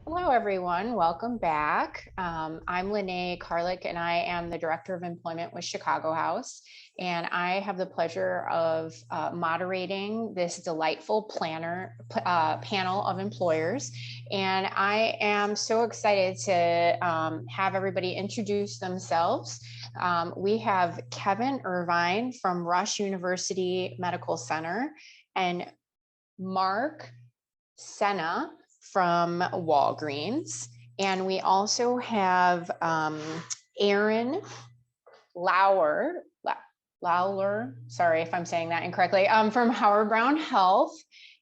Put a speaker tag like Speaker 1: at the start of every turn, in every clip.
Speaker 1: Hello, everyone. Welcome back. I'm Lynnea Karlic, and I am the Director of Employment with Chicago House. And I have the pleasure of moderating this delightful panel of employers. And I am so excited to have everybody introduce themselves. We have Kevin Irvine from Rush University Medical Center and Marc Senia from Walgreens. And we also have Aaron Lawlor, sorry if I'm saying that incorrectly, from Howard Brown Health,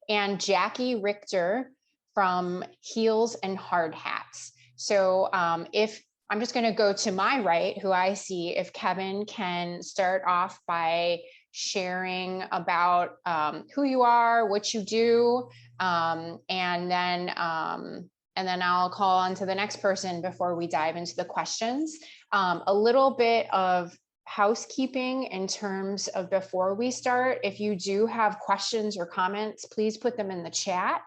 Speaker 1: and Jackie Richter from Heels and Hard Hats. So if I'm just going to go to my right, who I see, if Kevin can start off by sharing about who you are, what you do, and then I'll call on to the next person before we dive into the questions. A little bit of housekeeping in terms of before we start. If you do have questions or comments, please put them in the chat.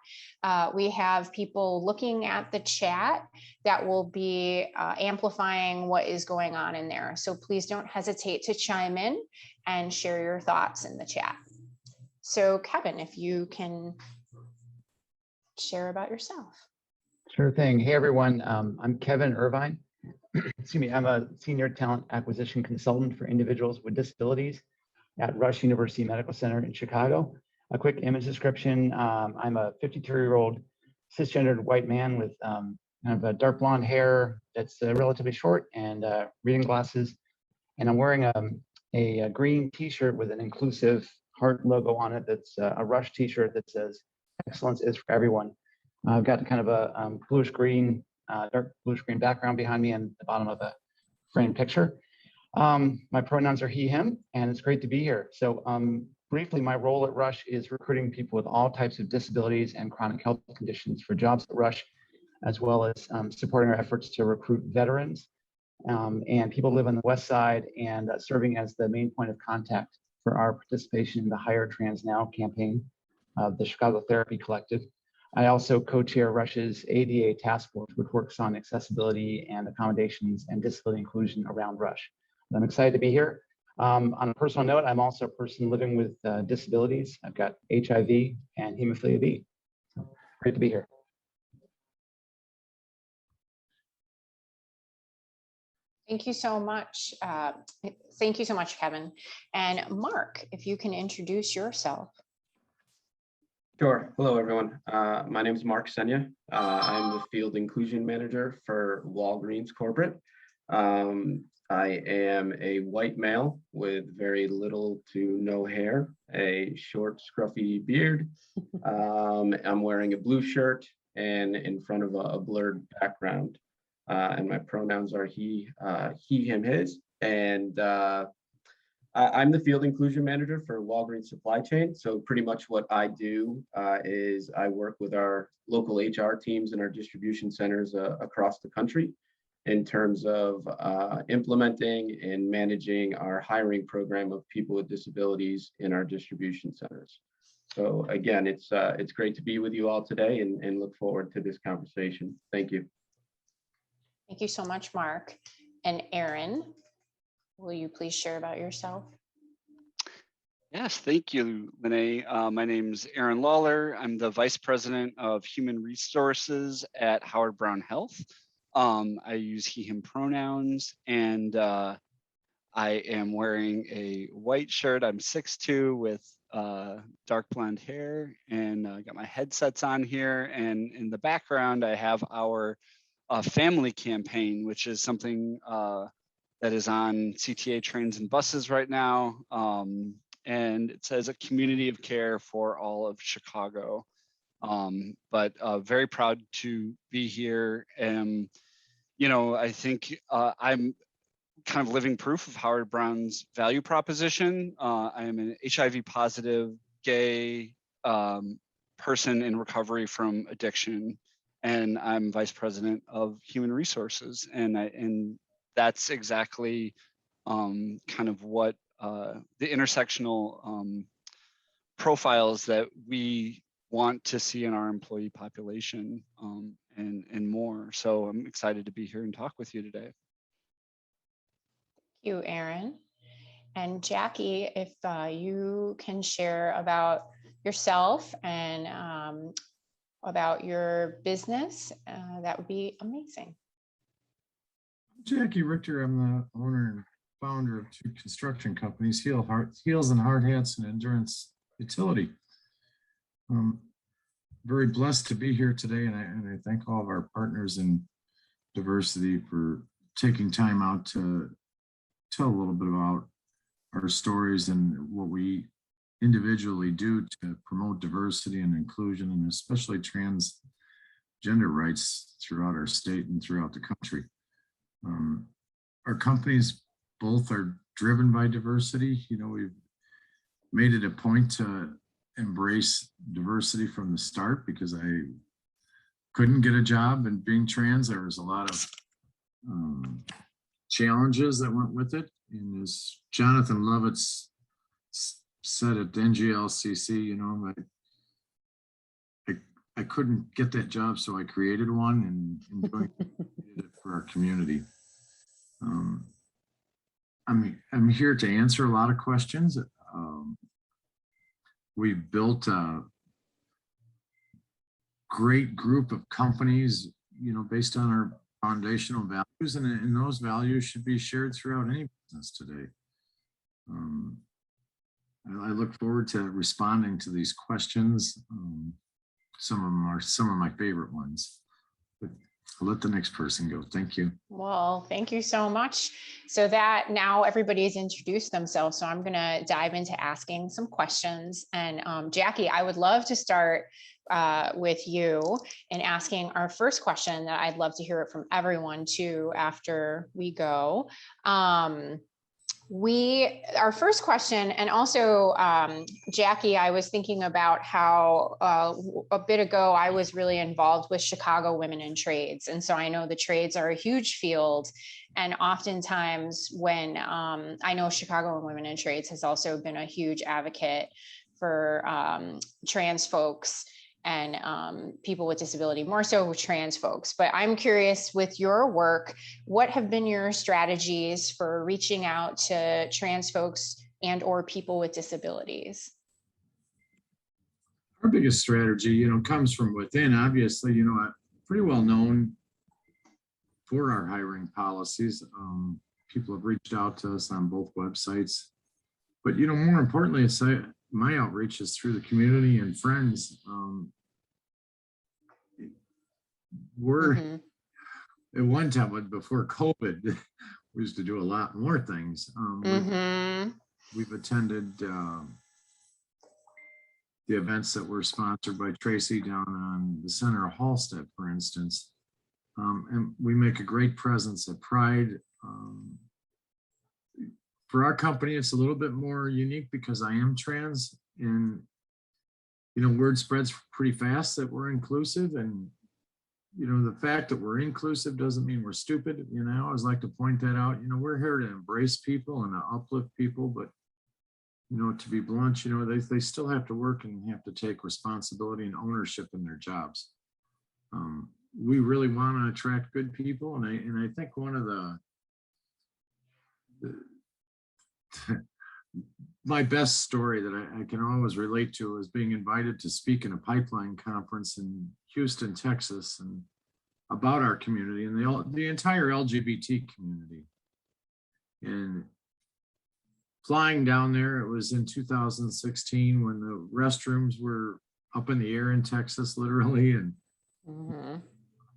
Speaker 1: We have people looking at the chat that will be amplifying what is going on in there. So please don't hesitate to chime in and share your thoughts in the chat. So Kevin, if you can share about yourself.
Speaker 2: Sure thing. Hey, everyone. I'm Kevin Irvine. Excuse me. I'm a senior talent acquisition consultant for individuals with disabilities at Rush University Medical Center in Chicago. A quick image description. I'm a 52-year-old cisgendered white man with kind of a dark blonde hair that's relatively short and reading glasses. And I'm wearing a green t-shirt with an inclusive heart logo on it. That's a Rush t-shirt that says, "Excellence is for everyone." I've got kind of a bluish green, dark bluish green background behind me and the bottom of a framed picture. My pronouns are he, him, and it's great to be here. So briefly, my role at Rush is recruiting people with all types of disabilities and chronic health conditions for jobs at Rush, as well as supporting our efforts to recruit veterans and people who live on the West Side, and serving as the main point of contact for our participation in the Hire Trans Now campaign of the Chicago Therapy Collective. I also co-chair Rush's ADA task force, which works on accessibility and accommodations and disability inclusion around Rush. I'm excited to be here. On a personal note, I'm also a person living with disabilities. I've got HIV and hemophilia B. So great to be here.
Speaker 1: Thank you so much. Thank you so much, Kevin. And Marc, if you can introduce yourself.
Speaker 3: Sure. Hello, everyone. My name is Marc Senia. I'm the Field Inclusion Manager for Walgreens Corporate. I am a white male with very little to no hair, a short, scruffy beard. I'm wearing a blue shirt and in front of a blurred background. And my pronouns are he, him, his. And I'm the Field Inclusion Manager for Walgreens Supply Chain. So pretty much what I do is I work with our local HR teams and our distribution centers across the country in terms of implementing and managing our hiring program of people with disabilities in our distribution centers. So again, it's great to be with you all today and look forward to this conversation. Thank you.
Speaker 1: Thank you so much, Marc. And Aaron, will you please share about yourself?
Speaker 4: Yes, thank you, Lynnea. My name is Aaron Lawlor. I'm the Vice President of Human Resources at Howard Brown Health. I use he, him pronouns, and I am wearing a white shirt. I'm 6'2" with dark blonde hair, and I got my headsets on here. And in the background, I have our family campaign, which is something that is on CTA trains and buses right now. And it says a community of care for all of Chicago. But very proud to be here. And, you know, I think I'm kind of living proof of Howard Brown's value proposition. I am an HIV positive gay person in recovery from addiction, and I'm vice president of human resources. And that's exactly kind of what the intersectional profiles that we want to see in our employee population. And So I'm excited to be here and talk with you today.
Speaker 1: Thank you, Aaron. And Jackie, if you can share about yourself and about your business, that would be amazing.
Speaker 5: Jackie Richter. I'm the owner and founder of 2 construction companies, Heels and Hard Hats and Endurance Utility. Very blessed to be here today, and I thank all of our partners in diversity for taking time out to tell a little bit about our stories and what we individually do to promote diversity and inclusion, and especially transgender rights throughout our state and throughout the country. Our companies both are driven by diversity. You know, we've made it a point to embrace diversity from the start because I couldn't get a job, and being trans, there was a lot of challenges that went with it. And as Jonathan Lovitz said at NGLCC, you know, I couldn't get that job, so I created one and doing it for our community. I'm here to answer a lot of questions. We built a great group of companies, you know, based on our foundational values, and those values should be shared throughout any business today. I look forward to responding to these questions. Some of them are some of my favorite ones, but I'll let the next person go. Thank you.
Speaker 1: Well, thank you so much. So that now everybody's introduced themselves. So I'm going to dive into asking some questions. And Jackie, I would love to start with you and asking our first question that I'd love to hear it from everyone too after we go. Our first question, and also Jackie, I was thinking about how a bit ago I was really involved with Chicago Women in Trades. And so I know the trades are a huge field. And oftentimes when I know Chicago Women in Trades has also been a huge advocate for trans folks and people with disability, more so with trans folks. But I'm curious, with your work, what have been your strategies for reaching out to trans folks and or people with disabilities?
Speaker 5: Our biggest strategy, you know, comes from within. Obviously, you know, pretty well known for our hiring policies. People have reached out to us on both websites. But, you know, more importantly, it's my outreach is through the community and friends. We're at one time, but before COVID, we used to do a lot more things. We've attended the events that were sponsored by Tracy down on the center of Hallstead, for instance. And we make a great presence at Pride. For our company, it's a little bit more unique because I am trans, and you know, word spreads pretty fast that we're inclusive. And you know, the fact that we're inclusive doesn't mean we're stupid. You know, I always like to point that out. You know, we're here to embrace people and to uplift people, but you know, to be blunt, you know, they still have to work and have to take responsibility and ownership in their jobs. We really want to attract good people, and I think one of my best story that I can always relate to is being invited to speak in a pipeline conference in Houston, Texas, and about our community and the entire LGBT community. And flying down there, it was in 2016 when the restrooms were up in the air in Texas, literally, and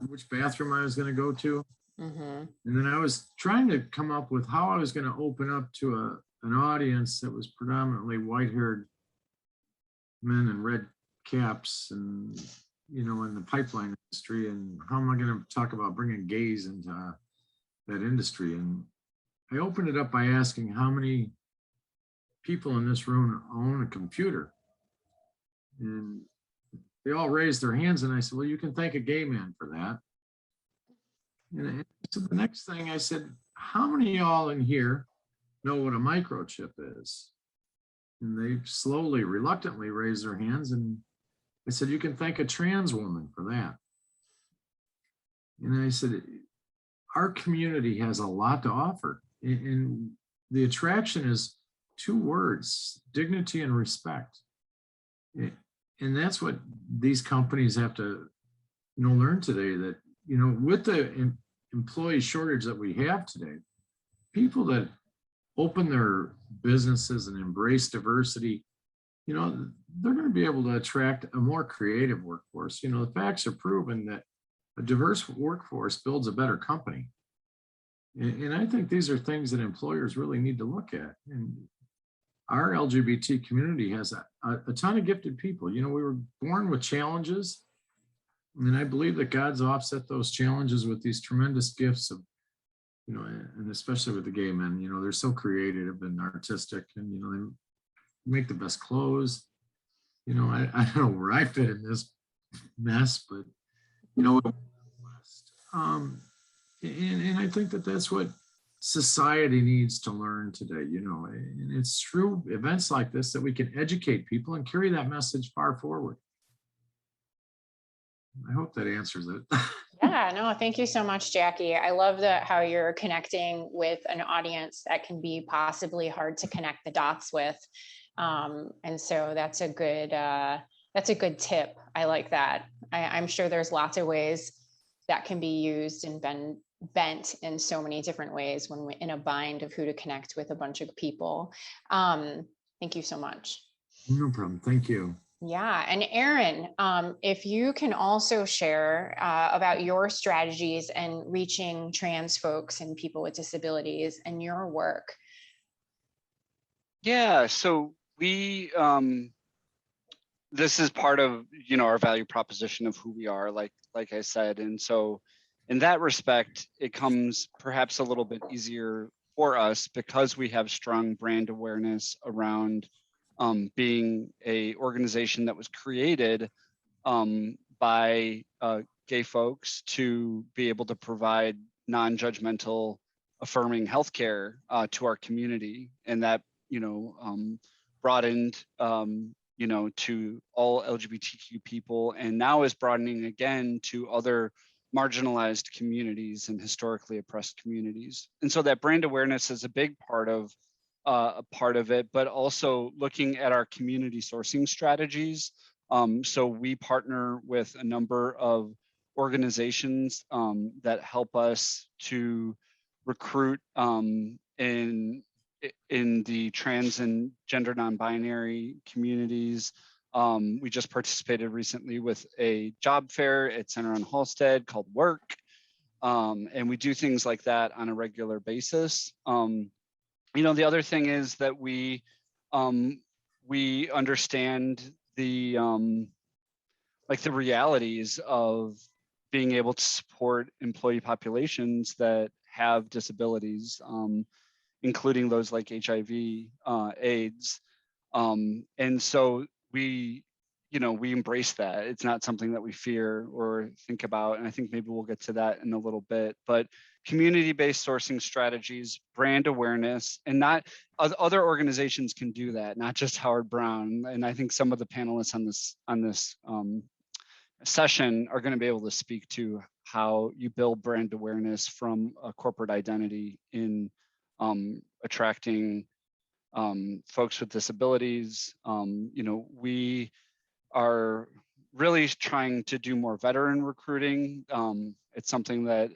Speaker 5: which bathroom I was going to go to. And then I was trying to come up with how I was going to open up to an audience that was predominantly white-haired men in red caps, and you know, in the pipeline industry, and how am I going to talk about bringing gays into that industry? And I opened it up by asking how many people in this room own a computer, and they all raised their hands, and I said, well, you can thank a gay man for that. And so the next thing I said, how many of y'all in here know what a microchip is? And they slowly, reluctantly raised their hands, and I said, you can thank a trans woman for that. And I said, our community has a lot to offer. And the attraction is 2 words, dignity and respect. And that's what these companies have to, learn today, that, with the employee shortage that we have today, people that open their businesses and embrace diversity, they're going to be able to attract a more creative workforce. The facts are proven that a diverse workforce builds a better company. And I think these are things that employers really need to look at. And our LGBT community has a ton of gifted people. We were born with challenges. And I believe that God's offset those challenges with these tremendous gifts of, and especially with the gay men, they're so creative and artistic, and, they make the best clothes. I don't know where I fit in this mess, but, and I think that that's what society needs to learn today, and it's through events like this that we can educate people and carry that message far forward. I hope that answers it.
Speaker 1: Yeah, no, thank you so much, Jackie. I love how you're connecting with an audience that can be possibly hard to connect the dots with. And so that's a good tip. I like that. I'm sure there's lots of ways that can be used and bent in so many different ways when we're in a bind of who to connect with a bunch of people. Thank you so much.
Speaker 5: No problem. Thank you.
Speaker 1: Yeah. And Aaron, if you can also share about your strategies and reaching trans folks and people with disabilities and your work.
Speaker 4: Yeah, so we, this is part of, our value proposition of who we are, like I said. And so in that respect, it comes perhaps a little bit easier for us because we have strong brand awareness around being a organization that was created by gay folks to be able to provide non-judgmental, affirming healthcare to our community, and that broadened to all LGBTQ people, and now is broadening again to other marginalized communities and historically oppressed communities. And so that brand awareness is a big part of it, but also looking at our community sourcing strategies. So we partner with a number of organizations that help us to recruit in the trans and gender non-binary communities. We just participated recently with a job fair at Center on Halsted called Work. And we do things like that on a regular basis. The other thing is that we understand the the realities of being able to support employee populations that have disabilities, including those like HIV, AIDS. And so we embrace that. It's not something that we fear or think about. And I think maybe we'll get to that in a little bit, but community-based sourcing strategies, brand awareness, and not other organizations can do that, not just Howard Brown. And I think some of the panelists on this session are going to be able to speak to how you build brand awareness from a corporate identity in attracting folks with disabilities. We are really trying to do more veteran recruiting. It's something that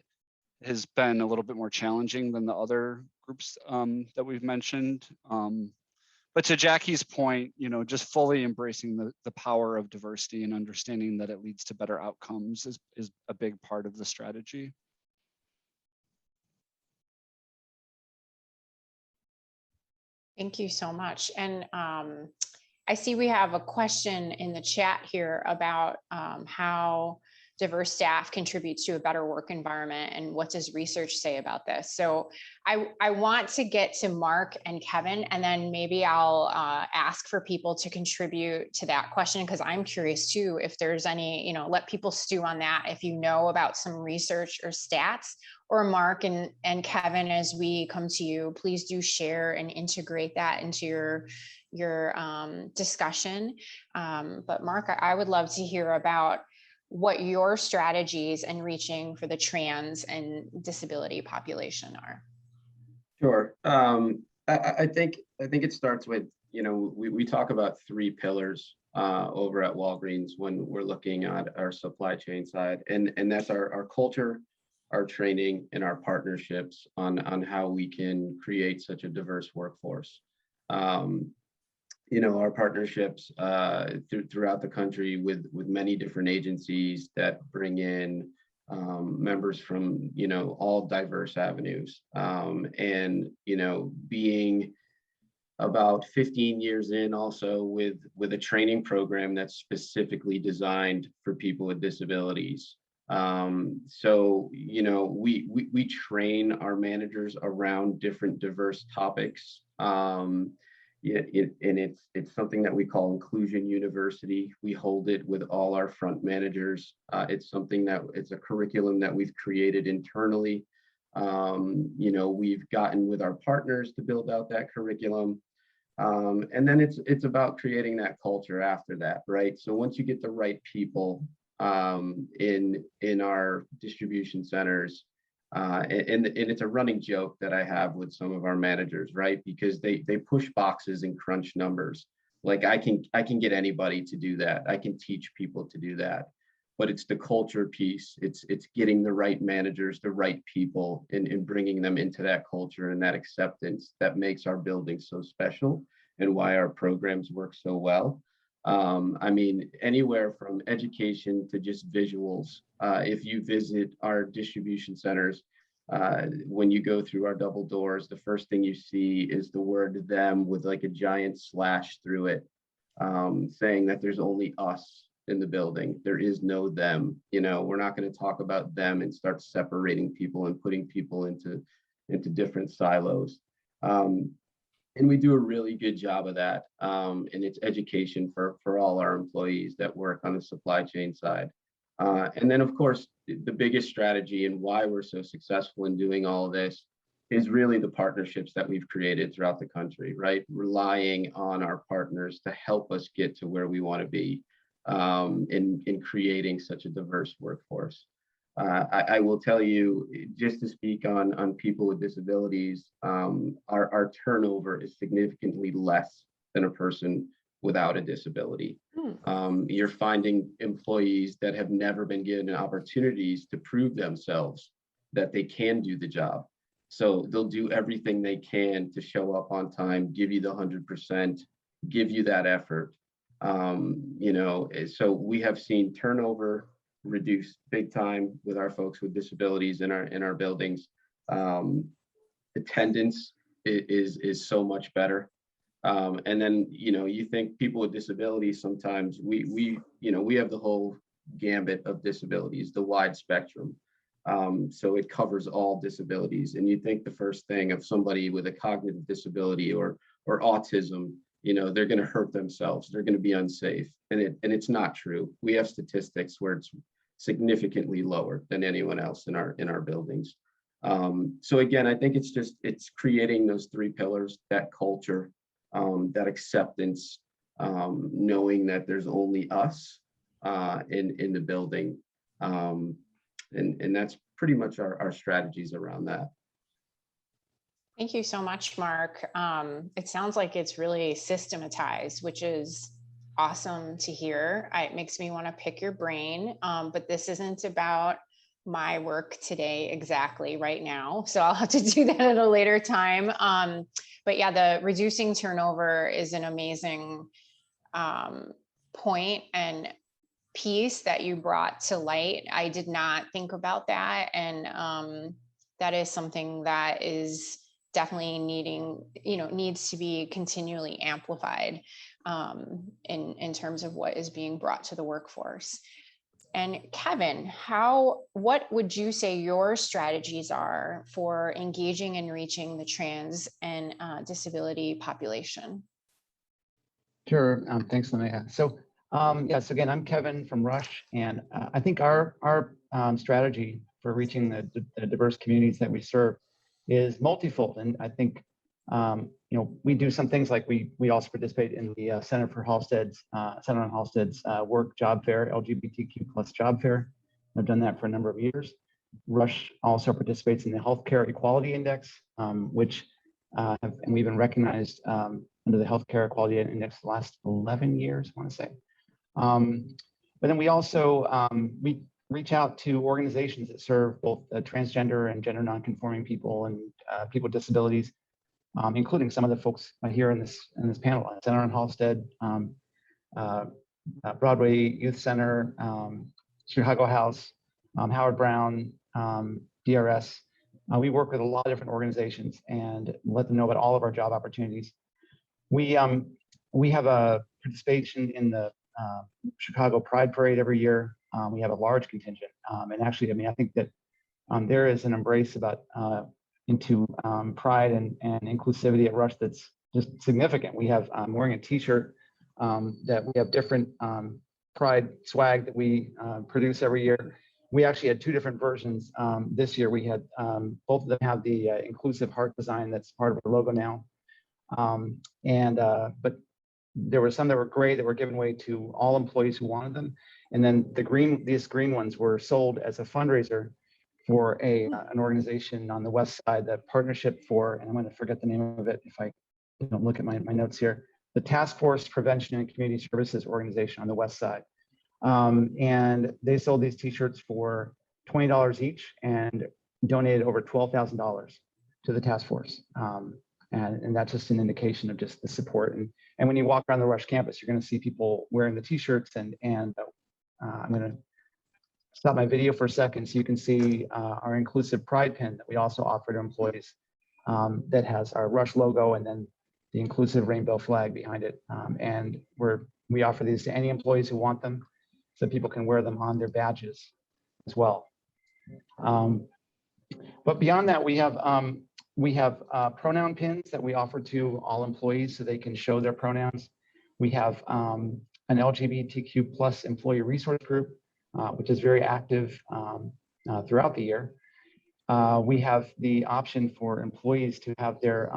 Speaker 4: has been a little bit more challenging than the other groups that we've mentioned. But to Jackie's point, just fully embracing the power of diversity and understanding that it leads to better outcomes is a big part of the strategy.
Speaker 1: Thank you so much. And I see we have a question in the chat here about how diverse staff contributes to a better work environment, and what does research say about this? So I want to get to Marc and Kevin, and then maybe I'll ask for people to contribute to that question, because I'm curious too, if there's any, let people stew on that if you know about some research or stats. Or Marc and Kevin, as we come to you, please do share and integrate that into your discussion. But Marc, I would love to hear about what your strategies in reaching for the trans and disability population are.
Speaker 3: Sure. I think it starts with, we talk about 3 pillars over at Walgreens when we're looking at our supply chain side, and that's our culture, our training, and our partnerships on how we can create such a diverse workforce. Our partnerships throughout the country with many different agencies that bring in members from, all diverse avenues. And, being about 15 years in also with a training program that's specifically designed for people with disabilities. So, we train our managers around different diverse topics. And it's something that we call Inclusion University. We hold it with all our front managers. It's a curriculum that we've created internally. We've gotten with our partners to build out that curriculum. And then it's about creating that culture after that, right? So once you get the right people in our distribution centers, and it's a running joke that I have with some of our managers, right? Because they push boxes and crunch numbers. Like I can get anybody to do that. I can teach people to do that. But it's the culture piece. It's getting the right managers, the right people, and bringing them into that culture and that acceptance that makes our building so special and why our programs work so well. Anywhere from education to just visuals. If you visit our distribution centers, when you go through our double doors, the first thing you see is the word "them" with like a giant slash through it, saying that there's only us in the building. There is no them. We're not going to talk about them and start separating people and putting people into different silos. And we do a really good job of that. And it's education for all our employees that work on the supply chain side. And then, of course, the biggest strategy and why we're so successful in doing all of this is really the partnerships that we've created throughout the country, right? Relying on our partners to help us get to where we want to be in creating such a diverse workforce. I will tell you, just to speak on people with disabilities, our turnover is significantly less than a person without a disability. You're finding employees that have never been given opportunities to prove themselves that they can do the job. So they'll do everything they can to show up on time, give you the 100%, give you that effort. So we have seen turnover reduced big time with our folks with disabilities in our buildings. Attendance is so much better. And then, you think people with disabilities, sometimes we have the whole gambit of disabilities, the wide spectrum. So it covers all disabilities. And you think the first thing of somebody with a cognitive disability or autism, they're going to hurt themselves. They're going to be unsafe. And it's not true. We have statistics where it's significantly lower than anyone else in our buildings. So again, I think it's creating those 3 pillars, that culture, that acceptance, knowing that there's only us in the building. And that's pretty much our strategies around that.
Speaker 1: Thank you so much, Marc. It sounds like it's really systematized, which is awesome to hear. It makes me want to pick your brain, but this isn't about my work today exactly right now. So I'll have to do that at a later time. But yeah, the reducing turnover is an amazing point and piece that you brought to light. I did not think about that. And that is something that is definitely needs to be continually amplified in terms of what is being brought to the workforce. And Kevin, what would you say your strategies are for engaging and reaching the trans and disability population?
Speaker 2: Sure. Thanks, Lynnea. So yes, again, I'm Kevin from Rush, and I think our strategy for reaching the diverse communities that we serve is multifold. And I think We do some things like we also participate in the Center on Halstead's work job fair, LGBTQ plus job fair. I've done that for a number of years. Rush also participates in the Healthcare Equality Index, which and we've been recognized under the Healthcare Equality Index the last 11 years, I want to say. But then we also we reach out to organizations that serve both transgender and gender nonconforming people and people with disabilities, including some of the folks here in this panel: Center on Halstead, Broadway Youth Center, Chicago House, Howard Brown, DRS. We work with a lot of different organizations and let them know about all of our job opportunities. We have a participation in the Chicago Pride Parade every year. We have a large contingent, and actually, I mean, I think that there is an embrace into pride and inclusivity at Rush that's just significant. We have, I'm wearing a T-shirt that we have different pride swag that we produce every year. We actually had two different versions. This year we had both of them have the inclusive heart design that's part of our logo now. But there were some that were gray that were given away to all employees who wanted them. And then these green ones were sold as a fundraiser for an organization on the West Side, that partnership for, and I'm going to forget the name of it if I don't look at my notes here, the Task Force Prevention and Community Services Organization on the West Side. And they sold these T-shirts for $20 each and donated over $12,000 to the task force. And that's just an indication of just the support. And when you walk around the Rush campus, you're going to see people wearing the T-shirts. And I'm going to stop my video for a second so you can see our inclusive pride pin that we also offer to employees that has our Rush logo and then the inclusive rainbow flag behind it. And we offer these to any employees who want them, so people can wear them on their badges as well. But beyond that, we have pronoun pins that we offer to all employees so they can show their pronouns. We have an LGBTQ plus employee resource group, which is very active throughout the year. We have the option for employees to have their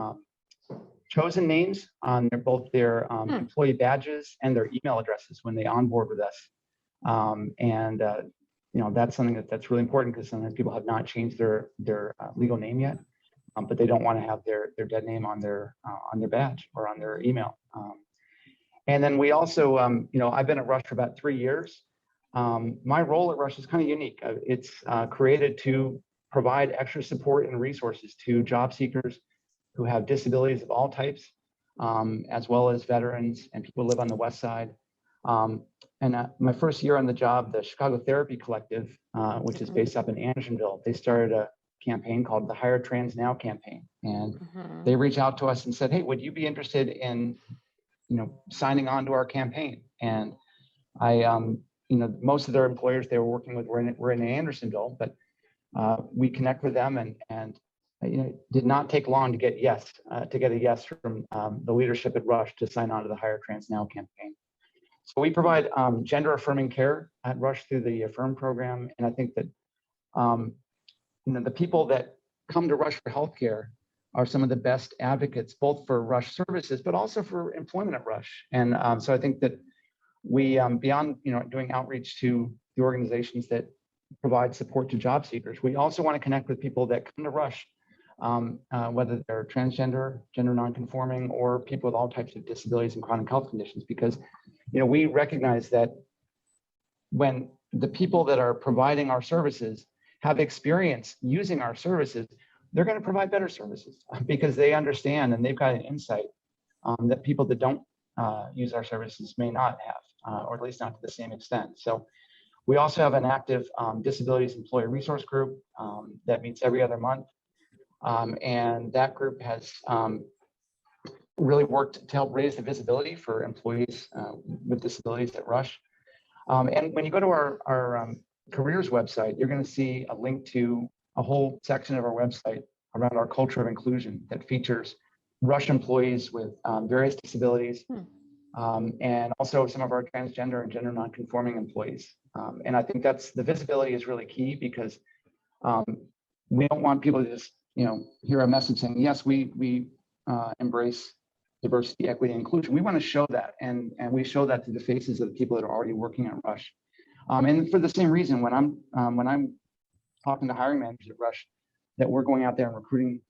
Speaker 2: chosen names on both their employee badges and their email addresses when they onboard with us. That's something that's really important because sometimes people have not changed their legal name yet, but they don't want to have their dead name on their badge or on their email. And then we also, I've been at Rush for about 3 years. My role at Rush is kind of unique. It's created to provide extra support and resources to job seekers who have disabilities of all types, as well as veterans and people who live on the West Side. My first year on the job, the Chicago Therapy Collective, which is based up in Andersonville, they started a campaign called the Hire Trans Now campaign. And they reached out to us and said, hey, would you be interested in, signing on to our campaign? And most of their employers they were working with were in Andersonville, but we connect with them and it did not take long to get a yes from the leadership at Rush to sign on to the Hire Trans Now campaign. So we provide gender affirming care at Rush through the Affirm program. And I think that the people that come to Rush for healthcare are some of the best advocates, both for Rush services, but also for employment at Rush. And so I think that we, beyond doing outreach to the organizations that provide support to job seekers, we also want to connect with people that come to Rush, whether they're transgender, gender nonconforming, or people with all types of disabilities and chronic health conditions, because we recognize that when the people that are providing our services have experience using our services, they're going to provide better services because they understand and they've got an insight that people that don't use our services may not have, or at least not to the same extent. So we also have an active disabilities employee resource group that meets every other month. And that group has really worked to help raise the visibility for employees with disabilities at Rush. And when you go to our careers website, you're going to see a link to a whole section of our website around our culture of inclusion that features Rush employees with various disabilities, and also some of our transgender and gender nonconforming employees. And I think the visibility is really key because we don't want people to just hear a message saying, yes, we embrace diversity, equity, and inclusion. We want to show that, and we show that to the faces of the people that are already working at Rush. And for the same reason, when I'm talking to hiring managers at Rush, that we're going out there and recruiting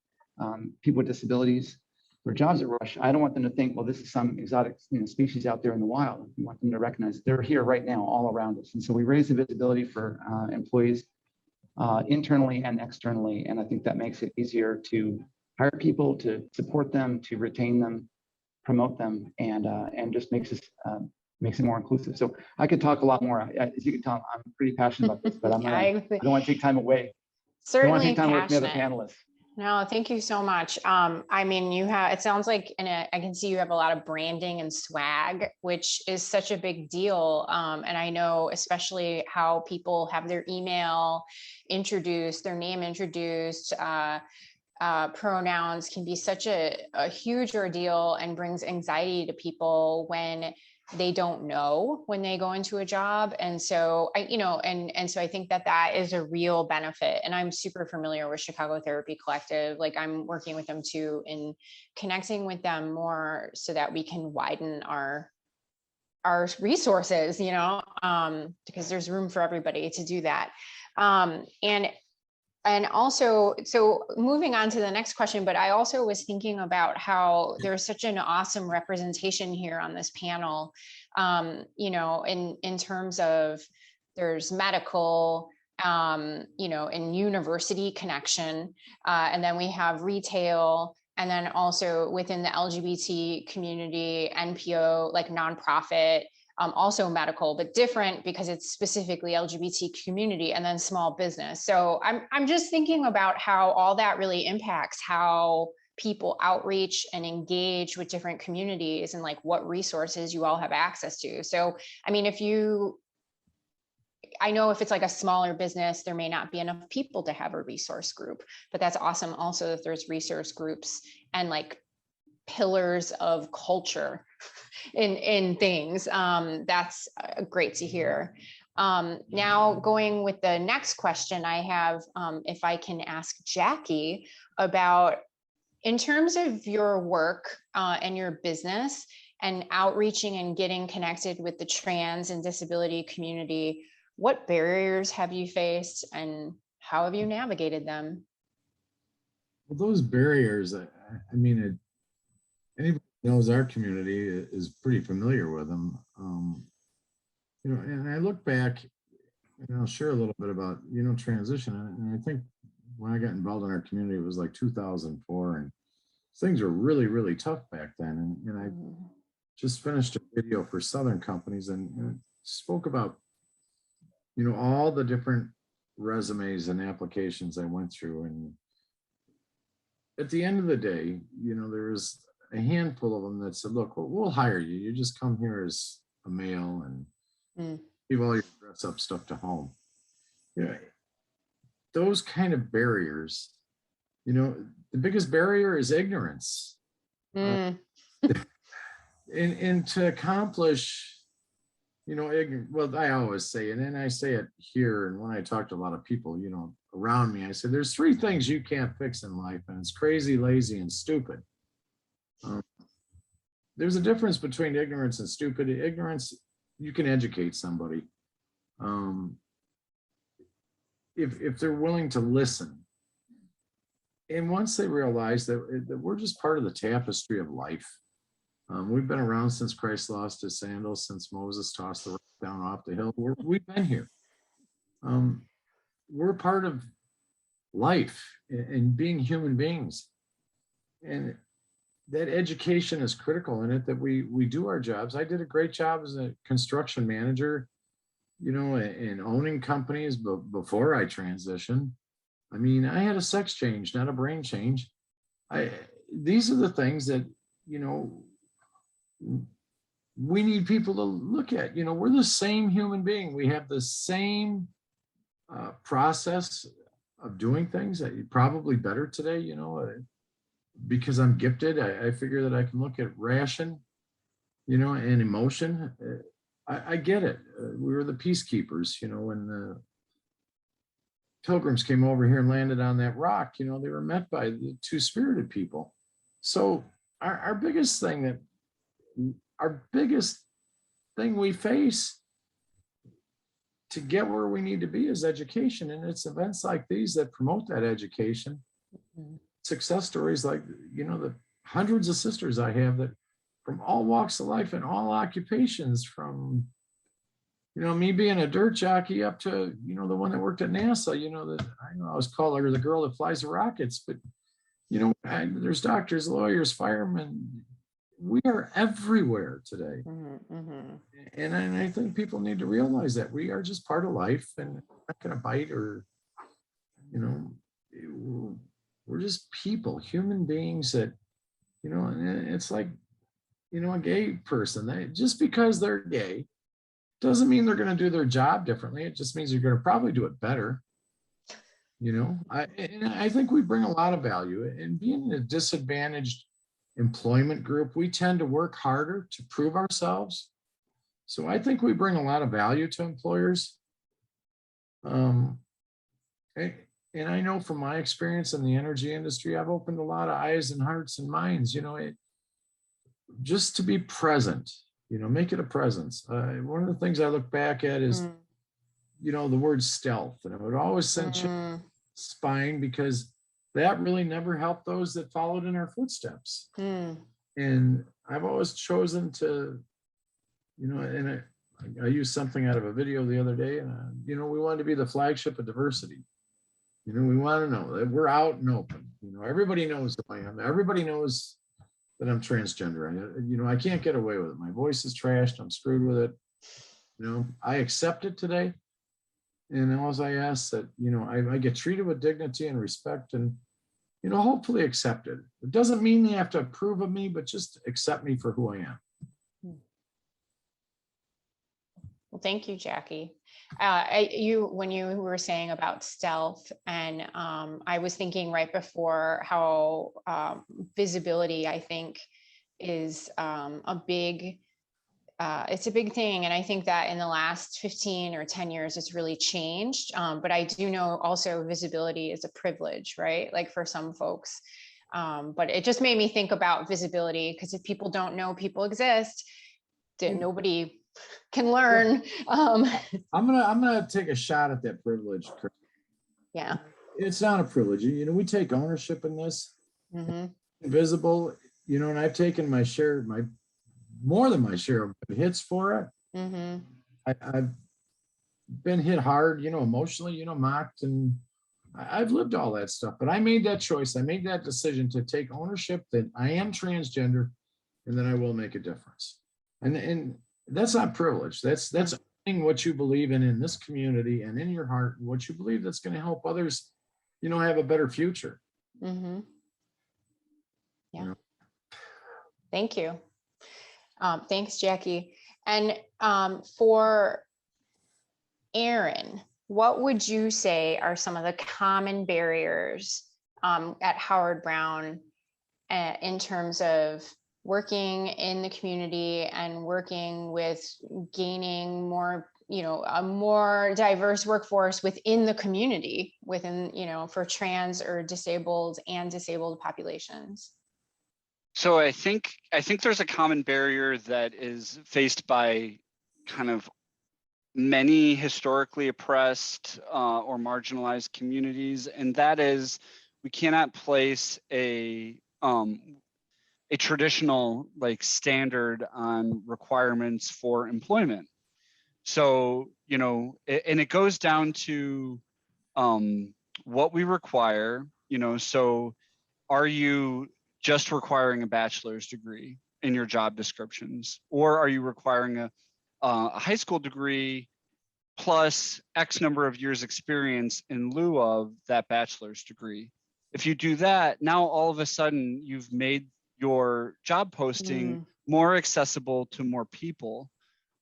Speaker 2: people with disabilities for jobs at Rush, I don't want them to think, well, this is some exotic species out there in the wild. We want them to recognize they're here right now, all around us. And so we raise the visibility for employees internally and externally, and I think that makes it easier to hire people, to support them, to retain them, promote them, and just makes it more inclusive. So I could talk a lot more. As you can tell, I'm pretty passionate about this, but I don't want to take time away.
Speaker 1: Certainly
Speaker 2: I don't want to take time away from the other
Speaker 1: passionate.
Speaker 2: panelists.
Speaker 1: No, thank you so much. I mean, it sounds like, I can see you have a lot of branding and swag, which is such a big deal. And I know especially how people have their email introduced, their name introduced, pronouns can be such a huge ordeal and brings anxiety to people when they don't know when they go into a job. And so so I think that is a real benefit. And I'm super familiar with Chicago Therapy Collective. Like, I'm working with them too, in connecting with them more so that we can widen our resources, because there's room for everybody to do that. And also, so moving on to the next question, but I also was thinking about how there's such an awesome representation here on this panel, in terms of there's medical, and university connection, and then we have retail, and then also within the LGBT community, NPO, like nonprofit, also medical, but different because it's specifically LGBT community, and then small business. So I'm just thinking about how all that really impacts how people outreach and engage with different communities, and like what resources you all have access to. So, I mean, I know if it's like a smaller business, there may not be enough people to have a resource group, but that's awesome also that there's resource groups and like pillars of culture in things. That's great to hear. Now going with the next question I have, if I can ask Jackie about, in terms of your work and your business and outreaching and getting connected with the trans and disability community, what barriers have you faced and how have you navigated them?
Speaker 5: Well, those barriers, I mean, anybody who knows our community is pretty familiar with them. And I look back, and I'll share a little bit about, transition. And I think when I got involved in our community, it was like 2004, and things were really, really tough back then. And I just finished a video for Southern companies and spoke about, all the different resumes and applications I went through. And at the end of the day, there was a handful of them that said, look, we'll hire you. You just come here as a male and leave all your dress up stuff to home. Those kind of barriers, the biggest barrier is ignorance. And to accomplish, well, I always say, and I say it here, and when I talk to a lot of people, around me, I say, there's 3 things you can't fix in life, and it's crazy, lazy, and stupid. There's a difference between ignorance and stupid. Ignorance, you can educate somebody. If they're willing to listen. And once they realize that we're just part of the tapestry of life. We've been around since Christ lost his sandals, since Moses tossed the rock down off the hill. We've been here. We're part of life and being human beings. And that education is critical in it, that we do our jobs. I did a great job as a construction manager, in owning companies before I transitioned. I mean, I had a sex change, not a brain change. These are the things that, we need people to look at. We're the same human being. We have the same process of doing things, probably better today, because I'm gifted. I figure that I can look at ration, and emotion. I get it. We were the peacekeepers, when the pilgrims came over here and landed on that rock, they were met by the 2 spirited people. So our biggest thing we face to get where we need to be is education. And it's events like these that promote that education. Success stories like, the hundreds of sisters I have that from all walks of life and all occupations, from, me being a dirt jockey up to, the one that worked at NASA, that I always call her the girl that flies the rockets, but, there's doctors, lawyers, firemen. We are everywhere today. And I think people need to realize that we are just part of life, and not going to bite or, we're just people, human beings that, and it's like, a gay person, just because they're gay doesn't mean they're going to do their job differently. It just means you're going to probably do it better. I think we bring a lot of value, and being a disadvantaged employment group, we tend to work harder to prove ourselves. So I think we bring a lot of value to employers. And I know from my experience in the energy industry, I've opened a lot of eyes and hearts and minds, just to be present, make it a presence. One of the things I look back at is, the word stealth, and it would always send spine, because that really never helped those that followed in our footsteps. And I've always chosen to, and I used something out of a video the other day, and, we wanted to be the flagship of diversity. We want to know that we're out and open. Everybody knows who I am. Everybody knows that I'm transgender. I can't get away with it. My voice is trashed. I'm screwed with it. I accept it today. And all I ask that, I get treated with dignity and respect, and, hopefully accepted. It doesn't mean they have to approve of me, but just accept me for who I am.
Speaker 1: Well, thank you, Jackie. When you were saying about stealth, and I was thinking right before how visibility, I think, is it's a big thing. And I think that in the last 15 or 10 years, it's really changed. But I do know also visibility is a privilege, right? Like for some folks. But it just made me think about visibility, because if people don't know people exist, then nobody can learn.
Speaker 5: I'm gonna take a shot at that privilege, Chris.
Speaker 1: Yeah.
Speaker 5: It's not a privilege. We take ownership in this. Invisible, and I've taken more than my share of hits for it. I've been hit hard, emotionally, mocked, and I've lived all that stuff. But I made that choice. I made that decision to take ownership that I am transgender, and that I will make a difference. And that's not privilege. That's owning what you believe in this community and in your heart, and what you believe that's going to help others, have a better future.
Speaker 1: Yeah. Thank you. Thanks, Jackie. And for Aaron, what would you say are some of the common barriers at Howard Brown in terms of working in the community and working with gaining more, a more diverse workforce within the community, for trans or disabled and disabled populations?
Speaker 4: So I think there's a common barrier that is faced by kind of many historically oppressed or marginalized communities, and that is we cannot place a traditional standard on requirements for employment. So, and it goes down to what we require, so are you just requiring a bachelor's degree in your job descriptions, or are you requiring a high school degree plus X number of years experience in lieu of that bachelor's degree? If you do that, now all of a sudden you've made your job posting more accessible to more people.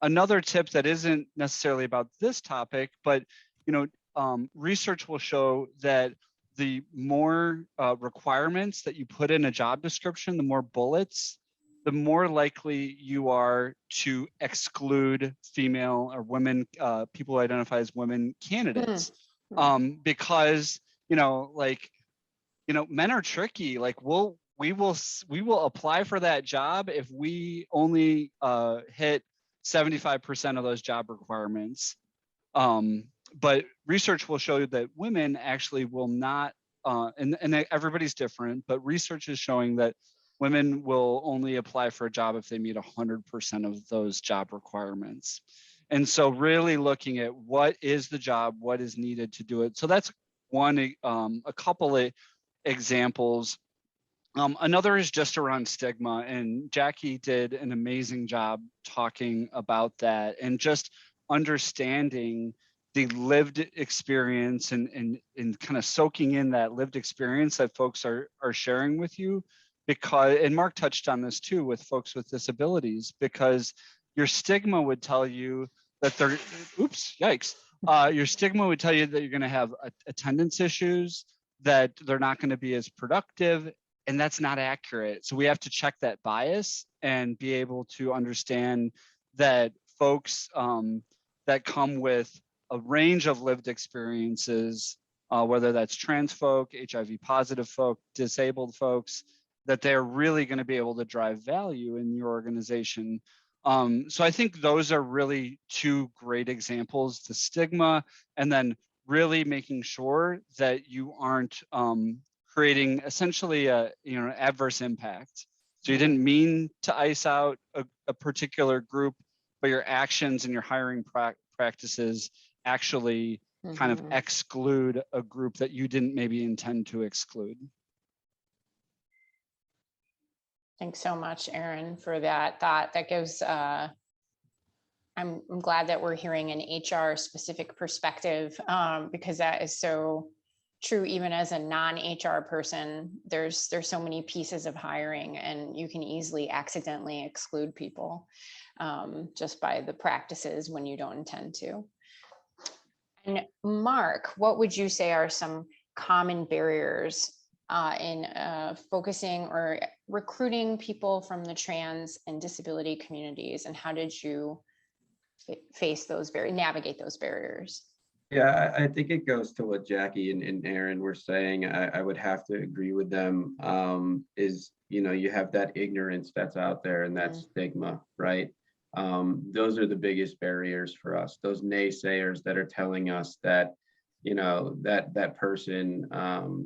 Speaker 4: Another tip that isn't necessarily about this topic, but research will show that the more requirements that you put in a job description, the more bullets, the more likely you are to exclude female or women, people who identify as women candidates. Because, men are tricky. We'll we will apply for that job if we only hit 75% of those job requirements. But research will show you that women actually will not, and everybody's different, but research is showing that women will only apply for a job if they meet 100% of those job requirements. And so really looking at what is the job, what is needed to do it. So that's one, a couple of examples. Another is just around stigma, and Jackie did an amazing job talking about that and just understanding the lived experience and kind of soaking in that lived experience that folks are sharing with you. Because, and Marc touched on this too with folks with disabilities, because your stigma would tell you that they're, oops, yikes. Your stigma would tell you that you're going to have attendance issues, that they're not going to be as productive, and that's not accurate. So we have to check that bias and be able to understand that folks that come with a range of lived experiences, whether that's trans folk, HIV positive folk, disabled folks, that they're really going to be able to drive value in your organization. So I think those are really two great examples, the stigma, and then really making sure that you aren't creating essentially a adverse impact. So you didn't mean to ice out a particular group, but your actions and your hiring practices actually kind of exclude a group that you didn't maybe intend to exclude.
Speaker 1: Thanks so much, Aaron, for that thought. That gives, I'm glad that we're hearing an HR specific perspective, because that is so true. Even as a non-HR person, there's so many pieces of hiring, and you can easily accidentally exclude people just by the practices when you don't intend to. And Marc, what would you say are some common barriers in focusing or recruiting people from the trans and disability communities, and how did you face those navigate those barriers?
Speaker 3: Yeah, I think it goes to what Jackie and Aaron were saying. I would have to agree with them. Is, you have that ignorance that's out there and that stigma, right? Those are the biggest barriers for us. Those naysayers that are telling us that, that person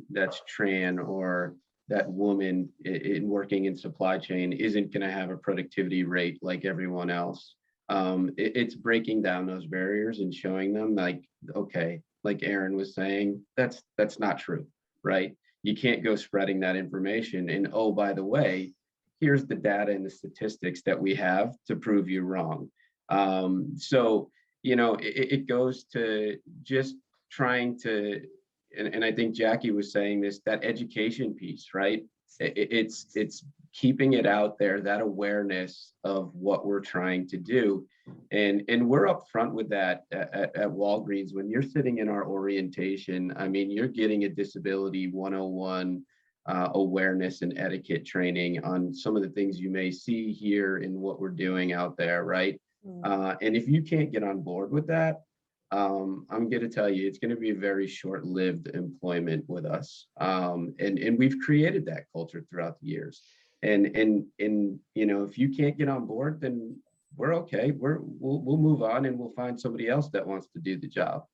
Speaker 3: that's trans or that woman in working in supply chain isn't going to have a productivity rate like everyone else. It's breaking down those barriers and showing them like, okay, like Aaron was saying, that's not true, right? You can't go spreading that information. And oh, by the way, here's the data and the statistics that we have to prove you wrong. So, it goes to just trying to, and I think Jackie was saying this, that education piece, right? It's keeping it out there, that awareness of what we're trying to do. And we're upfront with that at Walgreens. When you're sitting in our orientation, I mean, you're getting a disability 101 awareness and etiquette training on some of the things you may see here in what we're doing out there, right? And if you can't get on board with that, I'm going to tell you, it's going to be a very short-lived employment with us. And we've created that culture throughout the years. And if you can't get on board, then we're okay. We'll move on and we'll find somebody else that wants to do the job.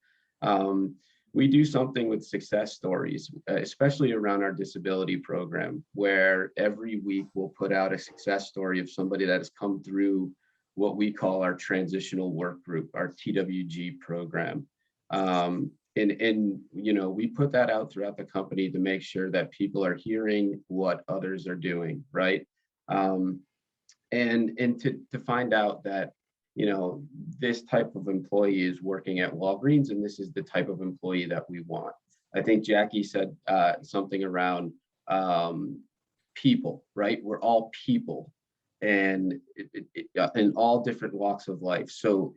Speaker 3: We do something with success stories, especially around our disability program, where every week we'll put out a success story of somebody that has come through what we call our transitional work group, our TWG program. And we put that out throughout the company to make sure that people are hearing what others are doing, right? And to find out that, this type of employee is working at Walgreens, and this is the type of employee that we want. I think Jackie said something around people, right? We're all people, and in all different walks of life. So,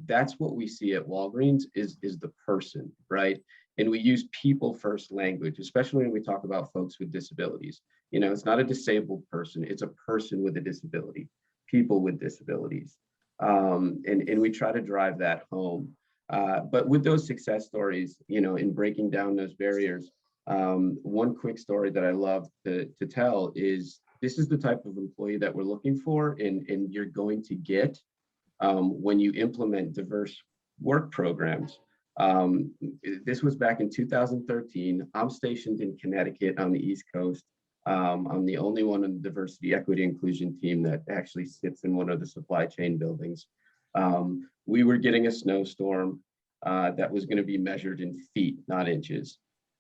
Speaker 3: that's what we see at Walgreens is the person, right? And we use people first language, especially when we talk about folks with disabilities. It's not a disabled person, it's a person with a disability, people with disabilities. And we try to drive that home. But with those success stories, in breaking down those barriers, One quick story that I love to tell is this is the type of employee that we're looking for and you're going to get when you implement diverse work programs. This was back in 2013. I'm stationed in Connecticut on the East Coast. I'm the only one on the diversity, equity, inclusion team that actually sits in one of the supply chain buildings. We were getting a snowstorm that was going to be measured in feet, not inches.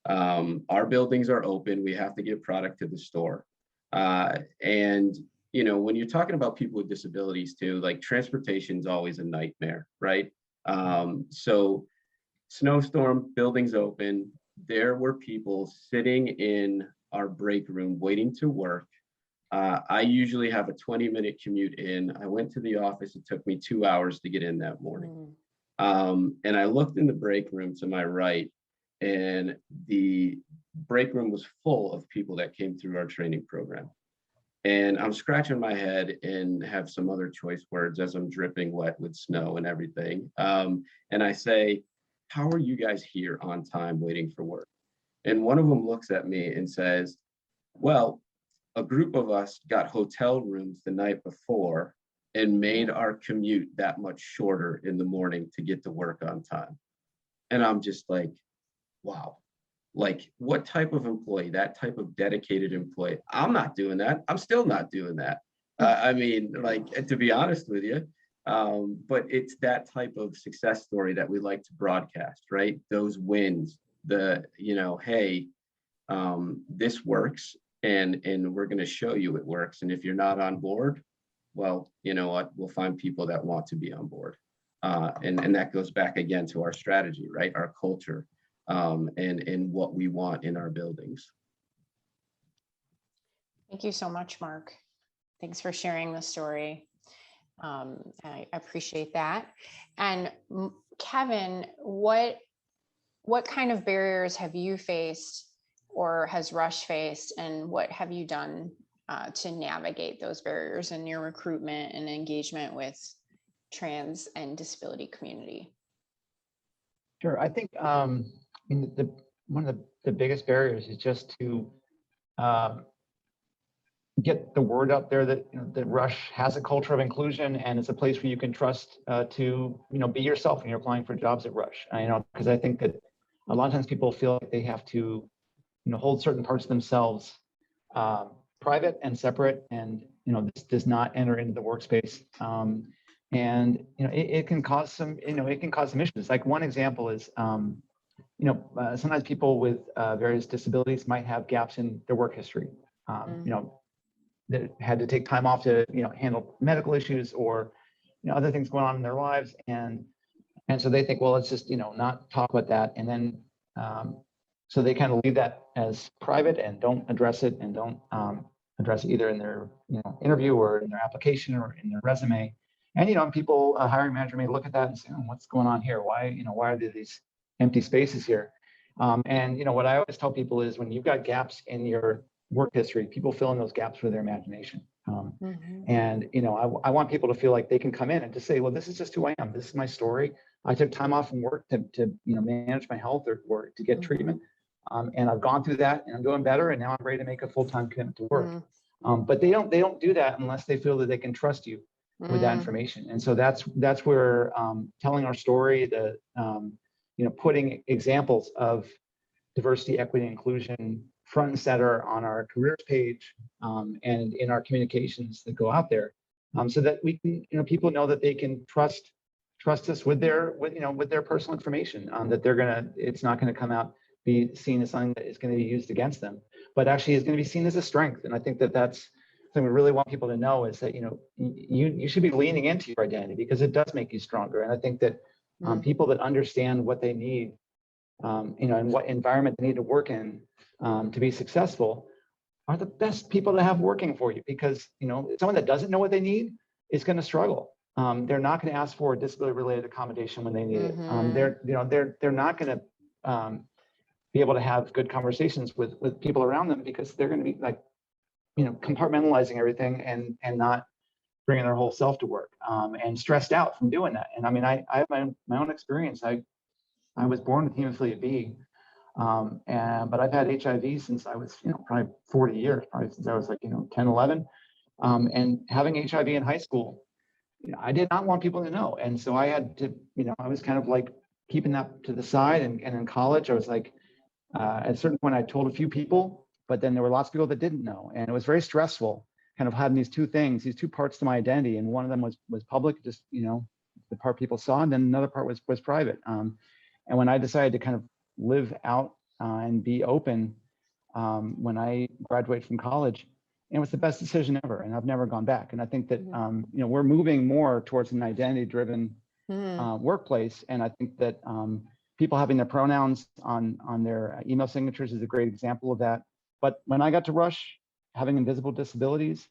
Speaker 3: Our buildings are open. We have to get product to the store. And you know, when you're talking about people with disabilities too, like transportation is always a nightmare, right? So snowstorm, buildings open. There were people sitting in our break room waiting to work. I usually have a 20-minute commute in. I went to the office. It took me 2 hours to get in that morning. And I looked in the break room to my right, and the break room was full of people that came through our training program. And I'm scratching my head and have some other choice words as I'm dripping wet with snow and everything. And I say, how are you guys here on time waiting for work? And one of them looks at me and says, well, a group of us got hotel rooms the night before and made our commute that much shorter in the morning to get to work on time. And I'm just like, wow. Like, what type of employee, that type of dedicated employee? I'm not doing that. I'm still not doing that. I mean, like, to be honest with you, but it's that type of success story that we like to broadcast, right? Those wins, the, you know, hey, this works and we're going to show you it works. And if you're not on board, well, you know what, we'll find people that want to be on board. And that goes back again to our strategy, right? Our culture. And what we want in our buildings.
Speaker 1: Thank you so much, Marc. Thanks for sharing the story. I appreciate that. And Kevin, what kind of barriers have you faced or has Rush faced, and what have you done to navigate those barriers in your recruitment and engagement with trans and disability community?
Speaker 2: Sure. I think one of the biggest barriers is just to get the word out there that, you know, that Rush has a culture of inclusion and it's a place where you can trust to, you know, be yourself when you're applying for jobs at Rush. You know, because I think that a lot of times people feel like they have to, you know, hold certain parts of themselves private and separate, and, you know, this does not enter into the workspace. And, you know, it can cause some, you know, it can cause some issues. Like one example is, you know, sometimes people with various disabilities might have gaps in their work history. You know, that had to take time off to, you know, handle medical issues or, you know, other things going on in their lives. And so they think, well, let's just, you know, not talk about that. And then, so they kind of leave that as private and don't address it, and don't address it either in their, you know, interview or in their application or in their resume. And, you know, people, a hiring manager may look at that and say, oh, what's going on here? Why, you know, why are there these empty spaces here? And, you know, what I always tell people is when you've got gaps in your work history, people fill in those gaps with their imagination. And, you know, I want people to feel like they can come in and just say, well, this is just who I am. This is my story. I took time off from work to you know, manage my health or to get treatment. And I've gone through that and I'm doing better. And now I'm ready to make a full-time commitment to work. But they don't do that unless they feel that they can trust you with that information. And so that's where telling our story, the you know, putting examples of diversity, equity, inclusion front and center on our careers page and in our communications that go out there, so that we can, you know, people know that they can trust us with their personal information, that it's not gonna come out, be seen as something that is going to be used against them, but actually is going to be seen as a strength. And I think that that's something we really want people to know, is that, you know, you should be leaning into your identity because it does make you stronger. And I think that people that understand what they need, you know, and what environment they need to work in to be successful are the best people to have working for you, because, you know, someone that doesn't know what they need is going to struggle. They're not going to ask for disability related accommodation when they need it. They're not going to be able to have good conversations with people around them, because they're going to be like, you know, compartmentalizing everything and not bringing their whole self to work, and stressed out from doing that. And I mean, I have my own experience. I was born with hemophilia B, But I've had HIV since I was, probably 40 years, probably since I was like, 10, 11. And having HIV in high school, I did not want people to know. And so I had to, I was kind of like keeping that to the side. And in college, I was like, at a certain point, I told a few people, but then there were lots of people that didn't know. And it was very stressful, kind of having these two things, these two parts to my identity. And one of them was public, just, the part people saw, and then another part was private. And when I decided to kind of live out and be open when I graduated from college, it was the best decision ever, and I've never gone back. And I think that we're moving more towards an identity-driven workplace, and I think that people having their pronouns on their email signatures is a great example of that. But when I got to Rush, having invisible disabilities,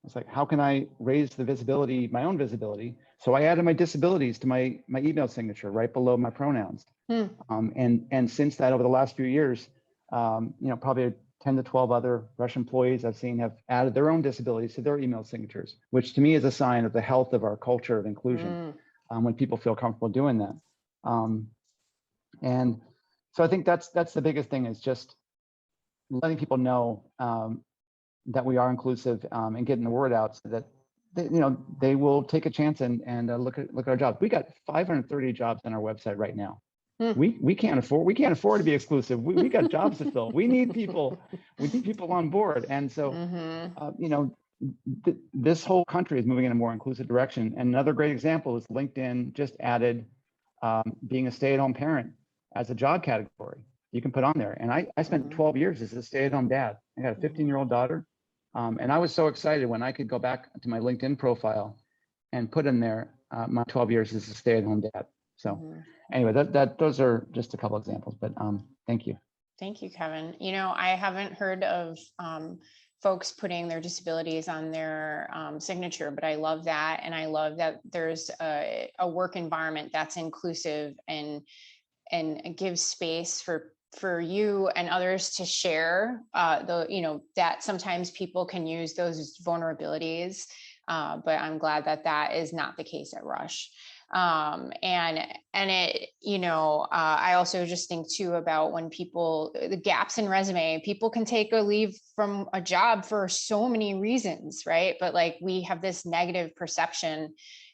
Speaker 2: it's like, how can I raise the visibility, my own visibility? So I added my disabilities to my email signature right below my pronouns. And since that, over the last few years, probably 10 to 12 other Rush employees I've seen have added their own disabilities to their email signatures, which to me is a sign of the health of our culture of inclusion, when people feel comfortable doing that. And so I think that's the biggest thing, is just letting people know that we are inclusive, and getting the word out, so that they will take a chance and look at our jobs. We got 530 jobs on our website right now. We can't afford to be exclusive. We got jobs to fill. We need people. We need people on board. And so this whole country is moving in a more inclusive direction. And another great example is LinkedIn just added being a stay-at-home parent as a job category you can put on there. And I spent 12 years as a stay-at-home dad. I got a 15-year-old daughter. And I was so excited when I could go back to my LinkedIn profile and put in there my 12 years as a stay-at-home dad. So anyway, those are just a couple examples, but thank you.
Speaker 1: Thank you, Kevin. I haven't heard of folks putting their disabilities on their signature, but I love that. And I love that there's a work environment that's inclusive and gives space for you and others to share that sometimes people can use those vulnerabilities. But I'm glad that is not the case at Rush. And it, I also just think too about when the gaps in resume, people can take a leave from a job for so many reasons, right? But like, we have this negative perception.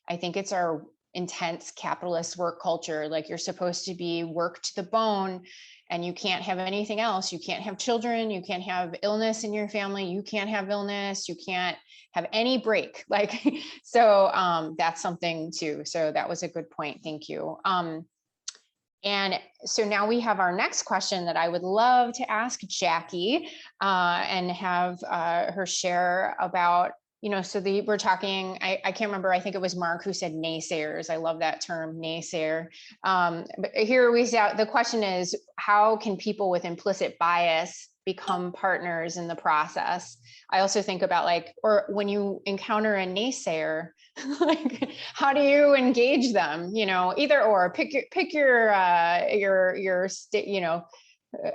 Speaker 1: I think it's our intense capitalist work culture. Like, you're supposed to be worked to the bone, and you can't have anything else. You can't have children. You can't have illness in your family. You can't have illness. You can't have any break. Like, so that's something too. So that was a good point. Thank you. And so now we have our next question that I would love to ask Jackie and have her share about, we're talking, I can't remember, I think it was Marc who said naysayers. I love that term, naysayer. But here the question is, how can people with implicit bias become partners in the process? I also think about or when you encounter a naysayer, like, how do you engage them? Either or, pick your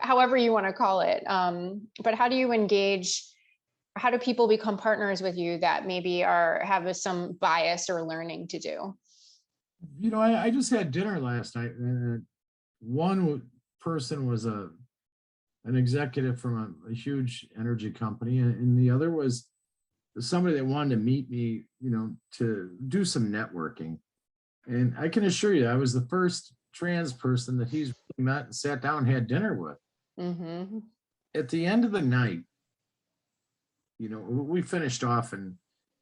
Speaker 1: however you want to call it. But how do you engage? How do people become partners with you that maybe have some bias or learning to do?
Speaker 5: I just had dinner last night, and one person was an executive from a huge energy company, and the other was somebody that wanted to meet me, to do some networking. And I can assure you, I was the first trans person that he's really met and sat down and had dinner with. At the end of the night, we finished off, and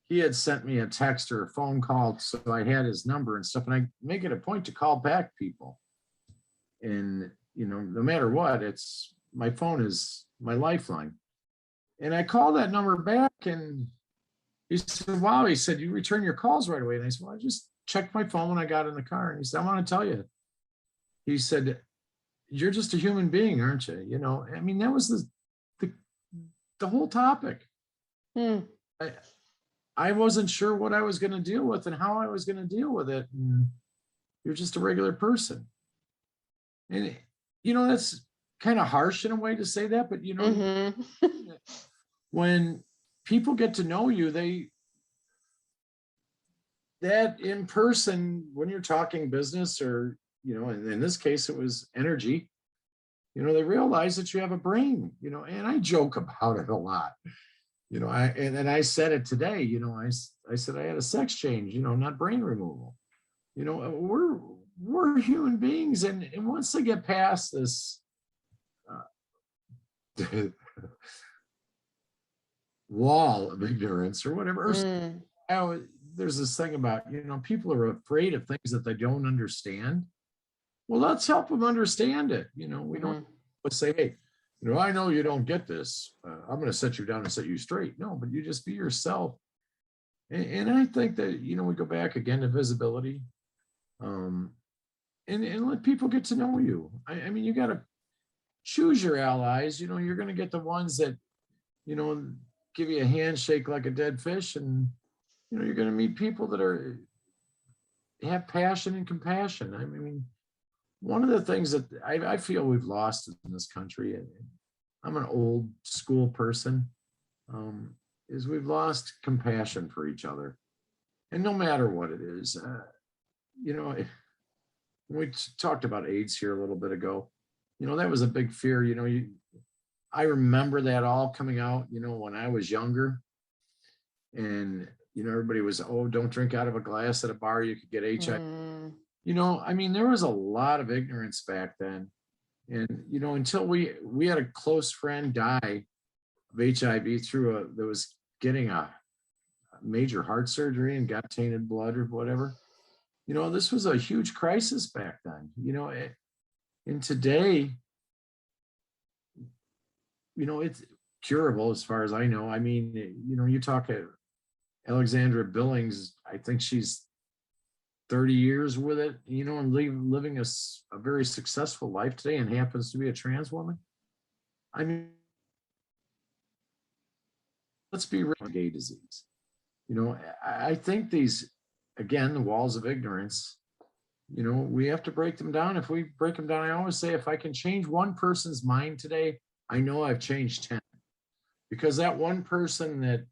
Speaker 5: he had sent me a text or a phone call, so I had his number and stuff, and I make it a point to call back people. And, no matter what, my phone is my lifeline. And I called that number back, and he said, wow, he said, you return your calls right away. And I said, well, I just checked my phone when I got in the car. And he said, I want to tell you. He said, you're just a human being, aren't you? I mean, that was the whole topic. I wasn't sure what I was going to deal with and how I was going to deal with it. And you're just a regular person. And, that's kind of harsh in a way to say that, but, when people get to know you, that in person, when you're talking business or, in this case, it was energy, They realize that you have a brain, and I joke about it a lot. I said it today, I said I had a sex change, not brain removal. We're human beings, and once they get past this wall of ignorance or whatever, there's this thing about, people are afraid of things that they don't understand. Well, let's help them understand it. We don't say, hey, I know you don't get this. I'm going to set you down and set you straight. No, but you just be yourself. And I think that, we go back again to visibility, and let people get to know you. I mean, you got to choose your allies. You're going to get the ones that, give you a handshake like a dead fish. And, you're going to meet people that have passion and compassion. I mean, one of the things that I feel we've lost in this country, and I'm an old school person, is we've lost compassion for each other. And no matter what it is, we talked about AIDS here a little bit ago. That was a big fear. I remember that all coming out, when I was younger. And, everybody was, oh, don't drink out of a glass at a bar, you could get HIV. I mean, there was a lot of ignorance back then. And, until we had a close friend die of HIV that was getting a major heart surgery and got tainted blood or whatever. This was a huge crisis back then. And today, it's curable as far as I know. I mean, you talk at Alexandra Billings, I think she's 30 years with it, and living a very successful life today, and happens to be a trans woman. I mean, let's be real, gay disease. I think these, again, the walls of ignorance, we have to break them down. If we break them down, I always say, if I can change one person's mind today, I know I've changed 10. Because that one person that,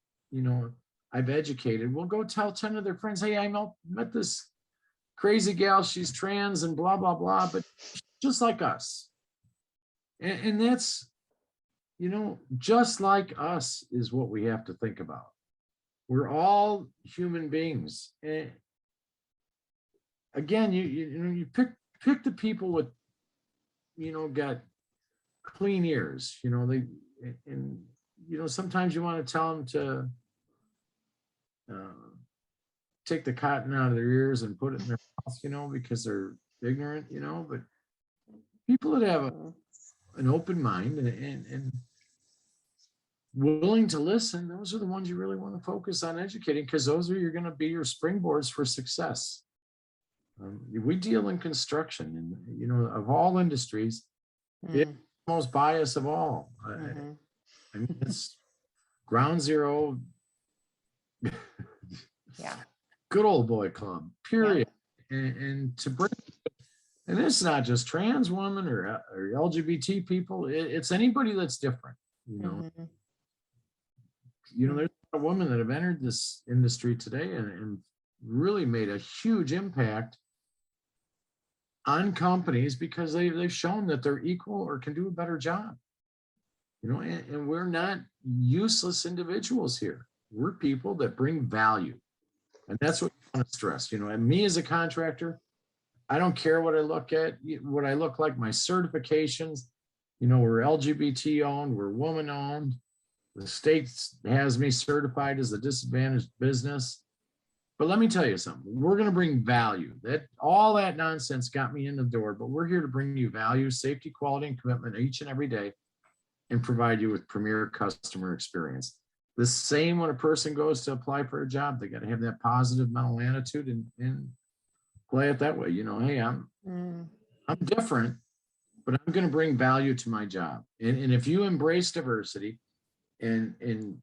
Speaker 5: I've educated will go tell 10 of their friends, hey, I met this crazy gal, she's trans and blah, blah, blah, but just like us. And that's, just like us is what we have to think about. We're all human beings. And again, you pick the people with, got clean ears, sometimes you want to tell them to take the cotton out of their ears and put it in their mouth, because they're ignorant, but people that have an open mind and willing to listen, those are the ones you really want to focus on educating, because those are going to be your springboards for success. We deal in construction, and of all industries, it's the most biased of all. I mean, it's ground zero.
Speaker 1: Yeah.
Speaker 5: Good old boy club, period. Yeah. And to bring, and it's not just trans women or LGBT people, it's anybody that's different, there's a women that have entered this industry today and really made a huge impact on companies because they've shown that they're equal or can do a better job. And we're not useless individuals here. We're people that bring value. And that's what I want to stress. And me as a contractor, I don't care what I look like, my certifications, we're LGBT owned, we're woman owned. The state has me certified as a disadvantaged business. But let me tell you something, we're going to bring value. All that nonsense got me in the door, but we're here to bring you value, safety, quality, and commitment each and every day, and provide you with premier customer experience. The same when a person goes to apply for a job, they got to have that positive mental attitude and play it that way. Hey, I'm different, but I'm going to bring value to my job. And if you embrace diversity and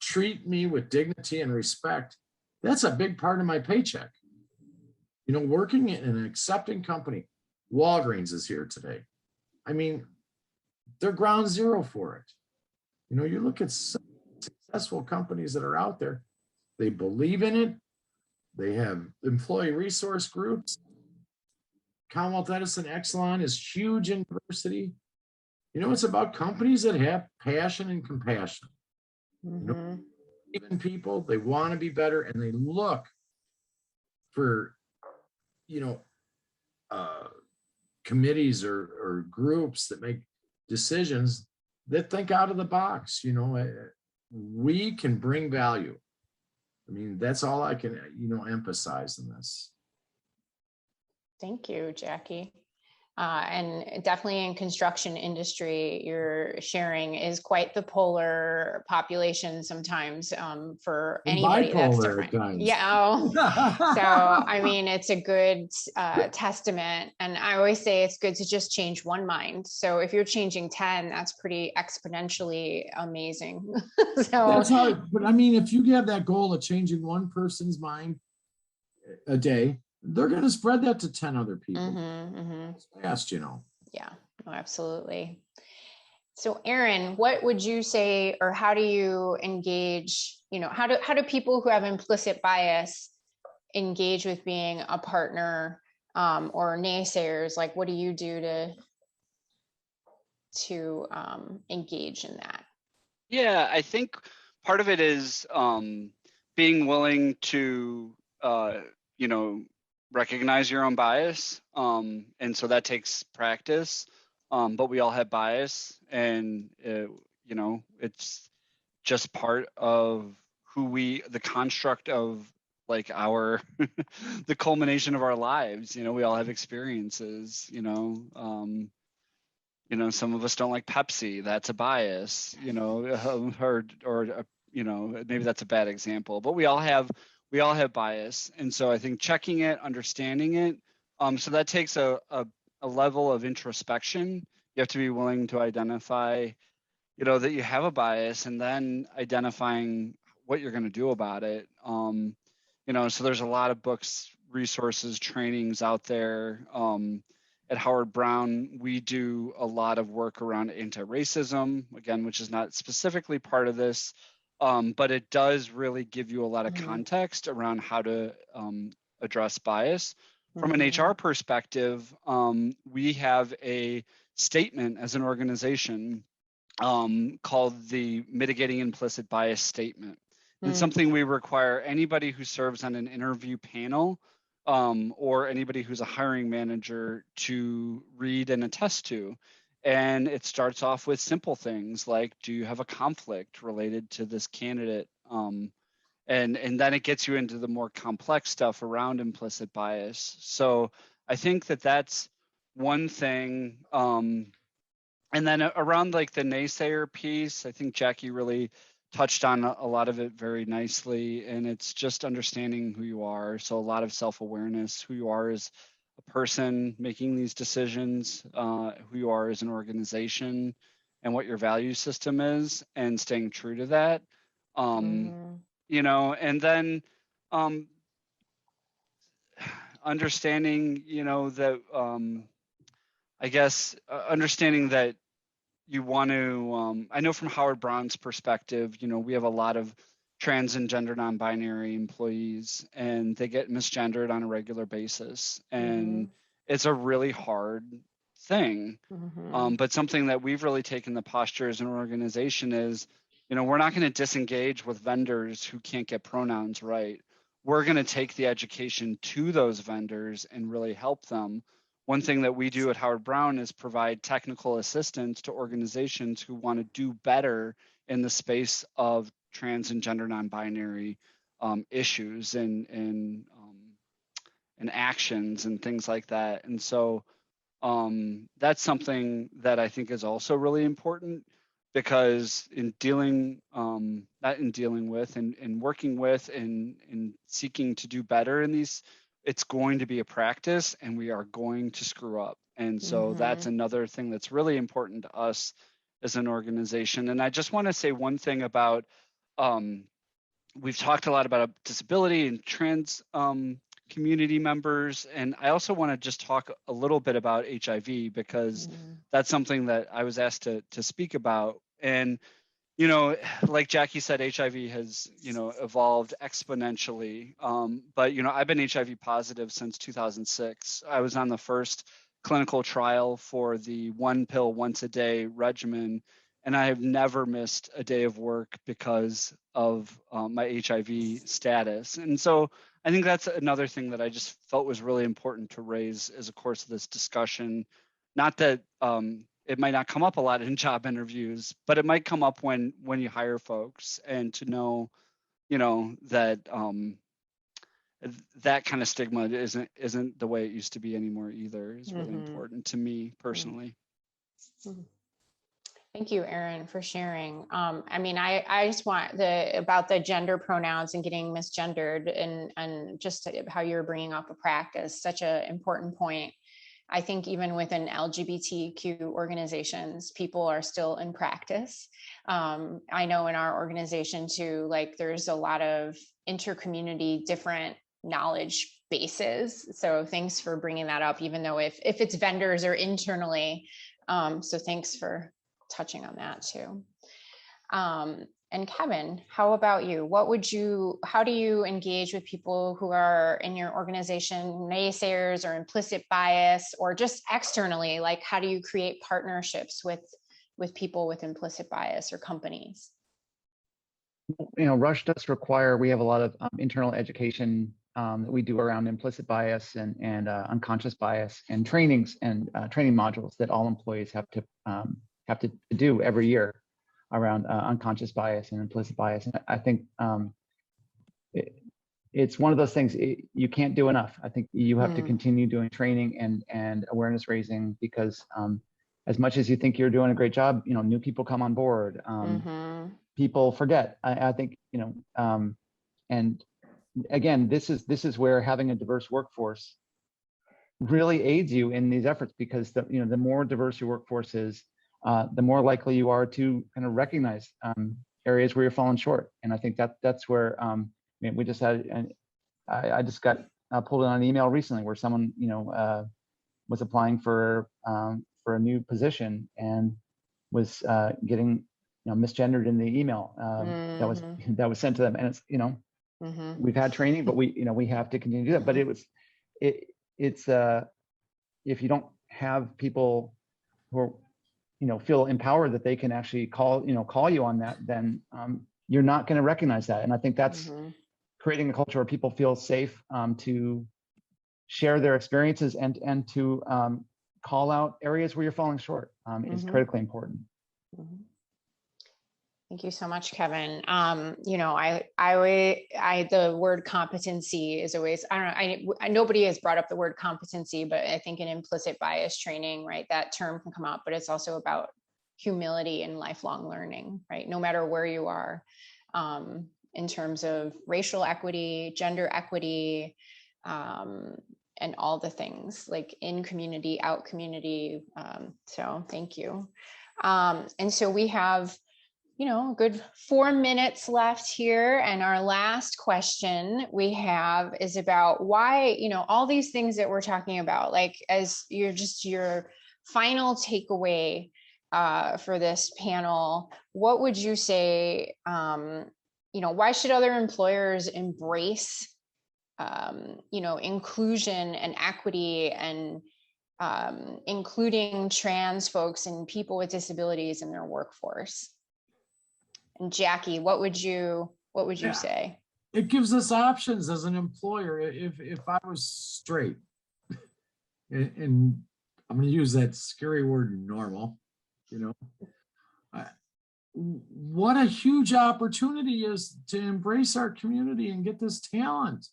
Speaker 5: treat me with dignity and respect, that's a big part of my paycheck. Working in an accepting company, Walgreens is here today. I mean, they're ground zero for it. You look at successful companies that are out there, they believe in it. They have employee resource groups. Commonwealth Edison Exelon is huge in diversity. It's about companies that have passion and compassion.
Speaker 1: Mhm.
Speaker 5: Even people, they want to be better, and they look for, committees or groups that make decisions that think out of the box. We can bring value. I mean, that's all I can, emphasize in this.
Speaker 1: Thank you, Jackie. And definitely in construction industry, your sharing is quite the polar population sometimes for
Speaker 5: And
Speaker 1: anybody that's
Speaker 5: bipolar at
Speaker 1: different.
Speaker 5: times.
Speaker 1: Yeah. So, I mean, it's a good testament. And I always say it's good to just change one mind. So if you're changing 10, that's pretty exponentially amazing.
Speaker 5: That's hard. But I mean, if you have that goal of changing one person's mind a day, they're going to spread that to 10 other people. It's fast,
Speaker 1: Yeah, no, absolutely. So Aaron, what would you say, or how do you engage, how do people who have implicit bias engage with being a partner or naysayers? Like, what do you do to engage in that?
Speaker 4: Yeah, I think part of it is being willing to, recognize your own bias. And so that takes practice. But we all have bias, and it's just part of the construct of like our the culmination of our lives. We all have experiences. Some of us don't like Pepsi. That's a bias. Or maybe that's a bad example. But we all have bias, and so I think checking it, understanding it. So that takes a level of introspection. You have to be willing to identify, that you have a bias, and then identifying what you're going to do about it. So there's a lot of books, resources, trainings out there. At Howard Brown, we do a lot of work around anti-racism, again, which is not specifically part of this, but it does really give you a lot of context around how to address bias. From an HR perspective, we have a statement as an organization called the Mitigating Implicit Bias Statement. And it's something we require anybody who serves on an interview panel or anybody who's a hiring manager to read and attest to. And it starts off with simple things like, do you have a conflict related to this candidate? And then it gets you into the more complex stuff around implicit bias. So I think that's one thing. And then around like the naysayer piece, I think Jackie really touched on a lot of it very nicely, and it's just understanding who you are. So a lot of self-awareness, who you are as a person making these decisions, who you are as an organization, and what your value system is, and staying true to that. And then understanding, that I guess understanding that you want to, I know from Howard Brown's perspective, we have a lot of trans and gender non-binary employees, and they get misgendered on a regular basis. And it's a really hard thing. But something that we've really taken the posture as an organization is, we're not going to disengage with vendors who can't get pronouns right. We're going to take the education to those vendors and really help them. One thing that we do at Howard Brown is provide technical assistance to organizations who want to do better in the space of trans and gender non-binary issues and actions and things like that. And so that's something that I think is also really important, because in dealing, not in dealing with and working with and seeking to do better in these, it's going to be a practice, and we are going to screw up. And so that's another thing that's really important to us as an organization. And I just want to say one thing about, we've talked a lot about disability and trans community members. And I also want to just talk a little bit about HIV, because that's something that I was asked to speak about. And like Jackie said, HIV has, evolved exponentially. But, I've been HIV positive since 2006. I was on the first clinical trial for the 1 pill once a day regimen, and I have never missed a day of work because of my HIV status. And so I think that's another thing that I just felt was really important to raise as a course of this discussion. Not that it might not come up a lot in job interviews, but it might come up when you hire folks, and to know, that that kind of stigma isn't the way it used to be anymore either is really important to me personally.
Speaker 1: Thank you, Erin, for sharing. I mean, I just want about the gender pronouns and getting misgendered, and just how you're bringing up a practice, such an important point. I think even within LGBTQ organizations, people are still in practice. I know in our organization too, like there's a lot of inter-community different knowledge bases. So thanks for bringing that up, even though if it's vendors or internally. So thanks for touching on that too. And Kevin, how about you? How do you engage with people who are in your organization, naysayers or implicit bias, or just externally, like how do you create partnerships with people with implicit bias or companies?
Speaker 2: Rush does require, we have a lot of internal education that we do around implicit bias and unconscious bias, and trainings and training modules that all employees have to do every year around unconscious bias and implicit bias. And I think it's one of those things you can't do enough. I think you have to continue doing training and awareness raising, because as much as you think you're doing a great job, new people come on board. People forget. I think, and again, this is where having a diverse workforce really aids you in these efforts, because the more diverse your workforce is, the more likely you are to kind of recognize areas where you're falling short. And I think that's where we just had, and I just got pulled in on an email recently where someone was applying for a new position and was getting misgendered in the email that was sent to them. And it's we've had training, but we have to continue to do that. But it's if you don't have people who are feel empowered that they can actually call you on that, then you're not going to recognize that. And I think that's creating a culture where people feel safe to share their experiences and to call out areas where you're falling short is critically important.
Speaker 1: Thank you so much, Kevin. The word competency is always, nobody has brought up the word competency, but I think in implicit bias training, right, that term can come up, but it's also about humility and lifelong learning, right? No matter where you are, in terms of racial equity, gender equity, and all the things like in community, out community. So thank you. And so we have a good 4 minutes left here. And our last question we have is about why, all these things that we're talking about, like as your final takeaway for this panel, what would you say, why should other employers embrace, inclusion and equity and including trans folks and people with disabilities in their workforce? And Jackie, what would you say?
Speaker 5: It gives us options as an employer. If I was straight, and I'm going to use that scary word normal, what a huge opportunity is to embrace our community and get this talent.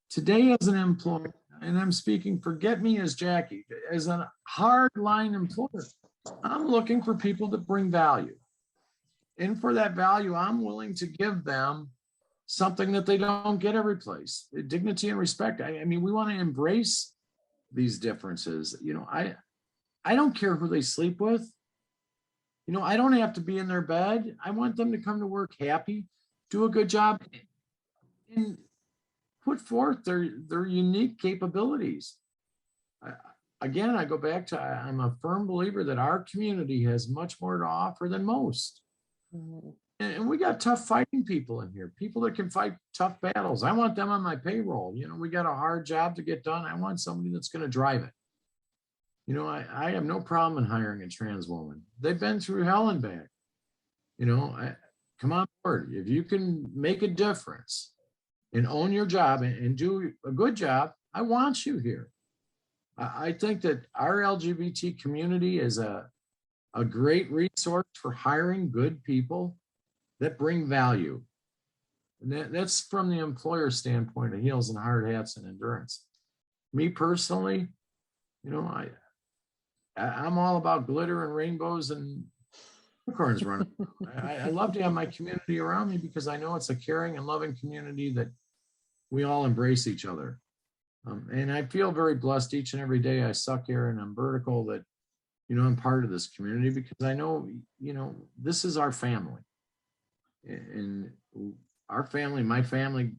Speaker 5: Today as an employer, and I'm speaking, forget me as Jackie, as a hardline employer, I'm looking for people that bring value. And for that value, I'm willing to give them something that they don't get every place, dignity and respect. I mean, we want to embrace these differences. I don't care who they sleep with. I don't have to be in their bed. I want them to come to work happy, do a good job, and put forth their unique capabilities. Again, I go back to, I'm a firm believer that our community has much more to offer than most. And we got tough fighting people in here, people that can fight tough battles. I want them on my payroll. We got a hard job to get done. I want somebody that's going to drive it. You know, I have no problem in hiring a trans woman. They've been through hell and back. You know, come on board. If you can make a difference and own your job and do a good job, I want you here. I think that our LGBT community is a great resource for hiring good people that bring value. And that's from the employer standpoint of heels and hard hats and endurance. Me personally, you know, I'm all about glitter and rainbows and unicorns running. I love to have my community around me because I know it's a caring and loving community that we all embrace each other. And I feel very blessed each and every day I suck air and I'm vertical that, you know, I'm part of this community because I know, you know, this is our family. And our family, my family,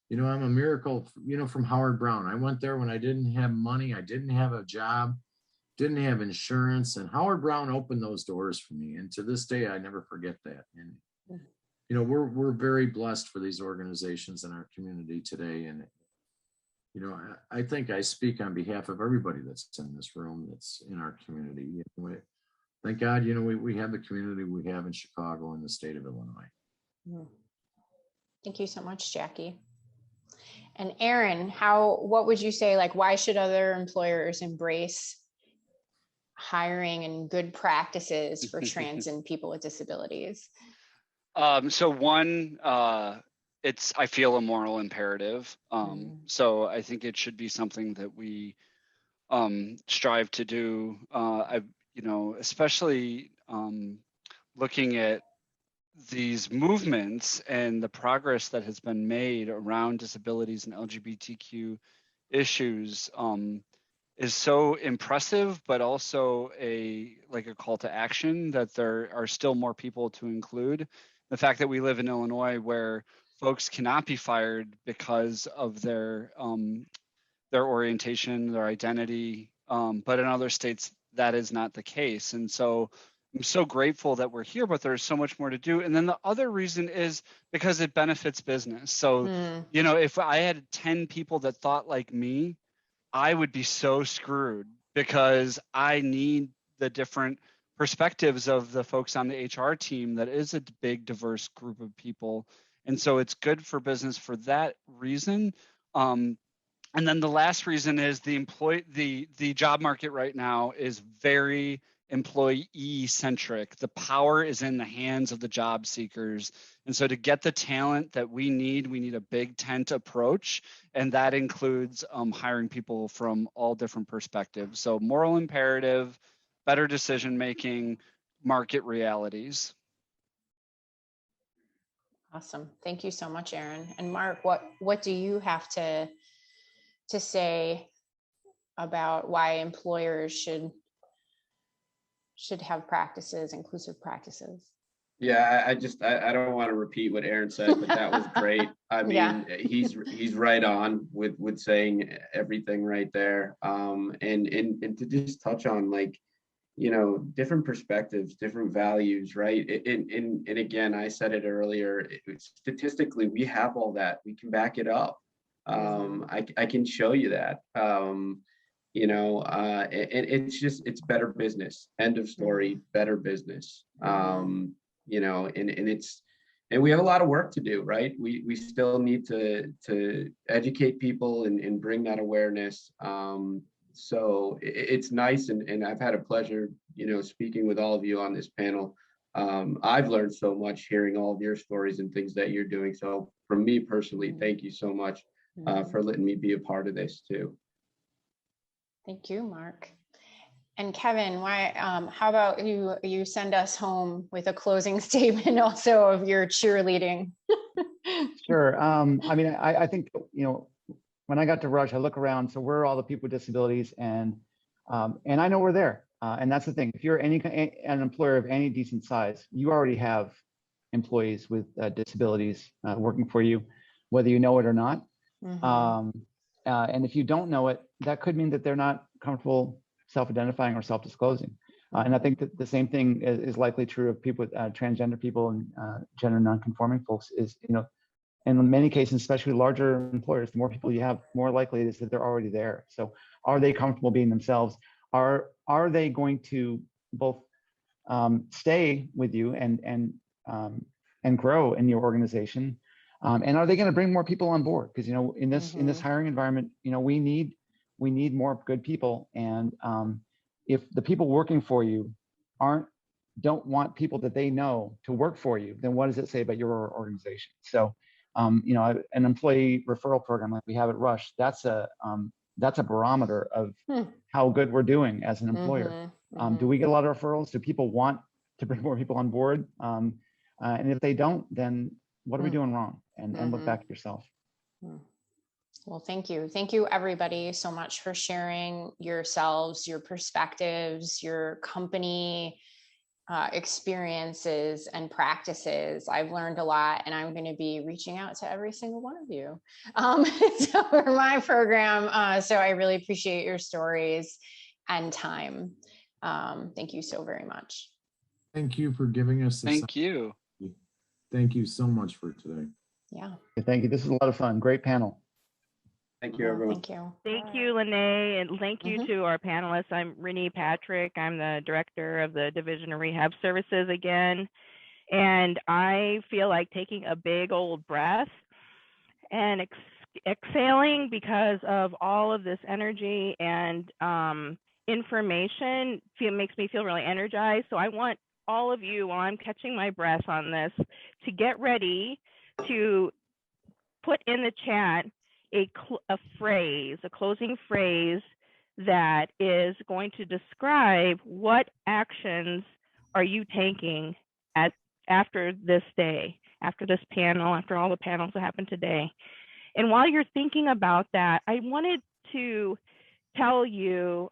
Speaker 5: you know, I'm a miracle, you know, from Howard Brown. I went there when I didn't have money. I didn't have a job, didn't have insurance. And Howard Brown opened those doors for me. And to this day, I never forget that. And, you know, we're very blessed for these organizations in our community today. And, you know, I think I speak on behalf of everybody that's in this room, that's in our community. You know, thank God, you know, we have the community we have in Chicago and the state of Illinois.
Speaker 1: Thank you so much, Jackie. And Aaron, what would you say, like, why should other employers embrace hiring and good practices for trans and people with disabilities?
Speaker 4: So one, I feel a moral imperative. So I think it should be something that we strive to do. You know, especially looking at these movements and the progress that has been made around disabilities and LGBTQ issues is so impressive, but also a call to action that there are still more people to include. The fact that we live in Illinois where folks cannot be fired because of their orientation, their identity, but in other states that is not the case. And so I'm so grateful that we're here, but there's so much more to do. And then the other reason is because it benefits business. So, you know, if I had 10 people that thought like me, I would be so screwed because I need the different perspectives of the folks on the HR team that is a big, diverse group of people. And so it's good for business for that reason. And then the last reason is the job market right now is very employee centric. The power is in the hands of the job seekers. And so to get the talent that we need a big tent approach. And that includes hiring people from all different perspectives. So moral imperative, better decision-making, market realities.
Speaker 1: Awesome. Thank you so much, Aaron. And Marc, what do you have to say about why employers should have practices, inclusive practices?
Speaker 3: Yeah, I don't want to repeat what Aaron said, but that was great. I mean, he's right on with saying everything right there. And to just touch on, like, you know, different perspectives, different values, right? And again, I said it earlier, statistically, we have all that. We can back it up. I can show you that. You know, and it's better business. End of story, better business. You know, and we have a lot of work to do, right? We still need to educate people and bring that awareness. So it's nice, and I've had a pleasure, you know, speaking with all of you on this panel. I've learned so much hearing all of your stories and things that you're doing. So from me personally, thank you so much for letting me be a part of this too.
Speaker 1: Thank you, Marc. And Kevin, how about you send us home with a closing statement also of your cheerleading?
Speaker 2: Sure. I mean, I think, you know, when I got to Rush, I look around, so where are all the people with disabilities? And I know we're there. And that's the thing. If you're an employer of any decent size, you already have employees with disabilities working for you, whether you know it or not. And if you don't know it, that could mean that they're not comfortable self-identifying or self-disclosing. And I think that the same thing is likely true of people with transgender people and gender non-conforming folks. Is, you know, in many cases, especially larger employers, the more people you have, more likely it is that they're already there. So are they comfortable being themselves? are they going to both stay with you and grow in your organization? And are they going to bring more people on board? Because in this hiring environment, we need more good people. And if the people working for you don't want people that they know to work for you, then what does it say about your organization? So, an employee referral program like we have at Rush, that's a barometer of how good we're doing as an employer. Do we get a lot of referrals? Do people want to bring more people on board? And if they don't, then what are we doing wrong? And look back at yourself.
Speaker 1: Well, thank you. Thank you, everybody, so much for sharing yourselves, your perspectives, your company experiences and practices. I've learned a lot, and I'm going to be reaching out to every single one of you so for my program. So I really appreciate your stories and time. Thank you so very much.
Speaker 5: Thank you for giving us this.
Speaker 4: Thank you.
Speaker 5: Thank you so much for today.
Speaker 1: Yeah.
Speaker 2: Thank you. This is a lot of fun. Great panel.
Speaker 3: Thank you, everyone.
Speaker 1: Thank you.
Speaker 6: Thank you, Lynnea, and thank you to our panelists. I'm Rahnee Patrick. I'm the director of the Division of Rehab Services again. And I feel like taking a big old breath and exhaling because of all of this energy and information makes me feel really energized. So I want all of you, while I'm catching my breath on this, to get ready to put in the chat a closing phrase that is going to describe what actions are you taking after this day, after this panel, after all the panels that happened today. And while you're thinking about that, I wanted to tell you,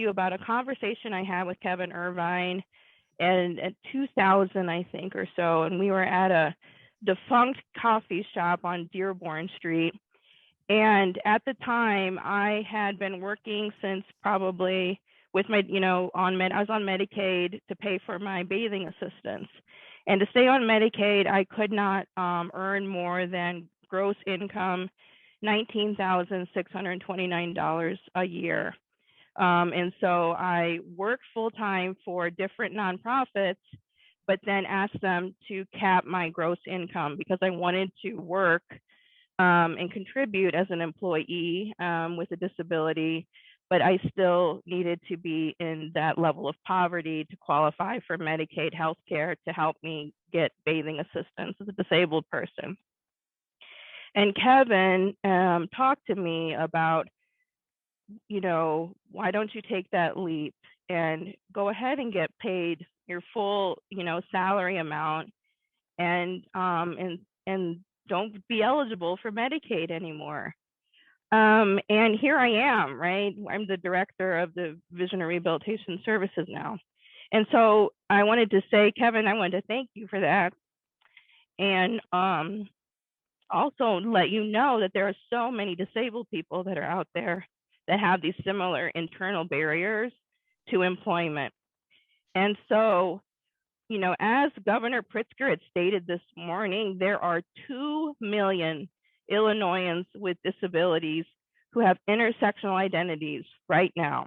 Speaker 6: about a conversation I had with Kevin Irvine in 2000, I think, or so, and we were at a defunct coffee shop on Dearborn Street. And at the time, I had been working since probably with my, I was on Medicaid to pay for my bathing assistance. And to stay on Medicaid, I could not earn more than gross income, $19,629 a year. And so I worked full-time for different nonprofits, but then asked them to cap my gross income because I wanted to work and contribute as an employee with a disability, but I still needed to be in that level of poverty to qualify for Medicaid health care to help me get bathing assistance as a disabled person. And Kevin talked to me about, why don't you take that leap and go ahead and get paid your full, salary amount and don't be eligible for Medicaid anymore. And here I am, right? I'm the director of the Division of Rehabilitation Services now. And so I wanted to say, Kevin, I wanted to thank you for that. And also let you know that there are so many disabled people that are out there that have these similar internal barriers to employment. And so, as Governor Pritzker had stated this morning, there are 2 million Illinoisans with disabilities who have intersectional identities right now.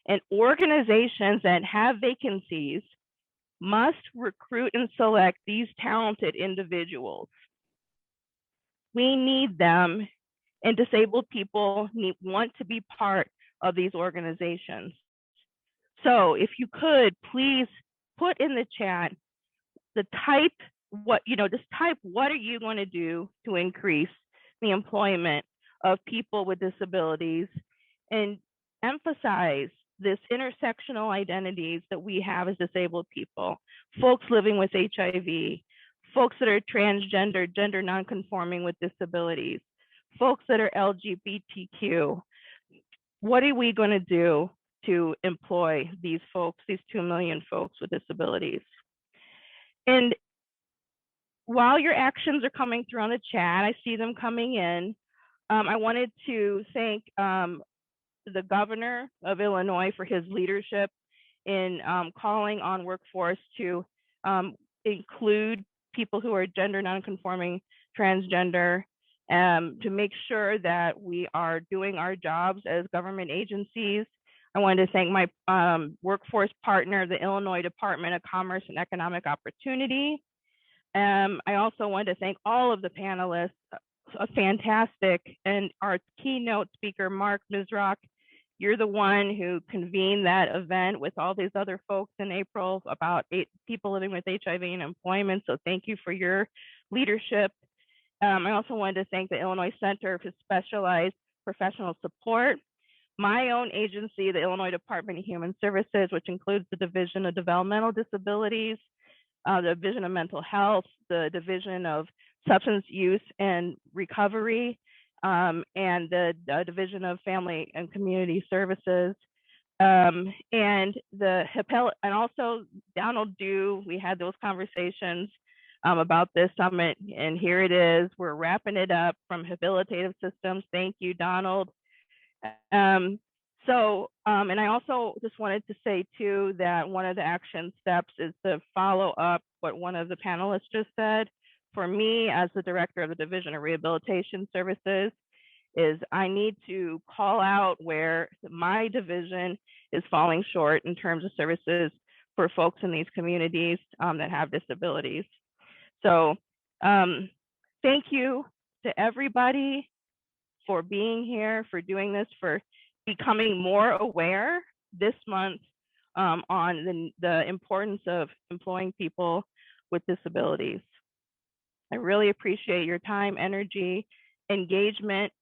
Speaker 6: And organizations that have vacancies must recruit and select these talented individuals. We need them, and disabled people want to be part of these organizations. So if you could please put in the chat just type what are you going to do to increase the employment of people with disabilities, and emphasize this intersectional identities that we have as disabled people, folks living with HIV, folks that are transgender, gender nonconforming with disabilities, folks that are LGBTQ. What are we going to do to employ these folks, these 2 million folks with disabilities? And while your actions are coming through on the chat, I see them coming in. I wanted to thank the governor of Illinois for his leadership in calling on workforce to include people who are gender nonconforming, transgender, to make sure that we are doing our jobs as government agencies. I wanted to thank my workforce partner, the Illinois Department of Commerce and Economic Opportunity. I also wanted to thank all of the panelists, fantastic, and our keynote speaker, Marc, Ms. Rock, you're the one who convened that event with all these other folks in April about 8 people living with HIV and employment. So thank you for your leadership. I also wanted to thank the Illinois Center for Specialized Professional Support, my own agency, the Illinois Department of Human Services, which includes the Division of Developmental Disabilities, the Division of Mental Health, the Division of Substance Use and Recovery, and the Division of Family and Community Services, and also Donald Dew. We had those conversations about this summit, and here it is. We're wrapping it up from Rehabilitative Systems. Thank you, Donald. And I also just wanted to say too that one of the action steps is to follow up what one of the panelists just said. For me, as the director of the Division of Rehabilitation Services, is I need to call out where my division is falling short in terms of services for folks in these communities that have disabilities. So thank you to everybody for being here, for doing this, for becoming more aware this month on the importance of employing people with disabilities. I really appreciate your time, energy, engagement,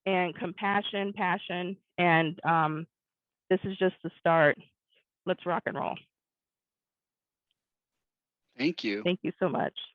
Speaker 6: and compassion, passion, and this is just the start. Let's rock and roll.
Speaker 4: Thank you.
Speaker 6: Thank you so much.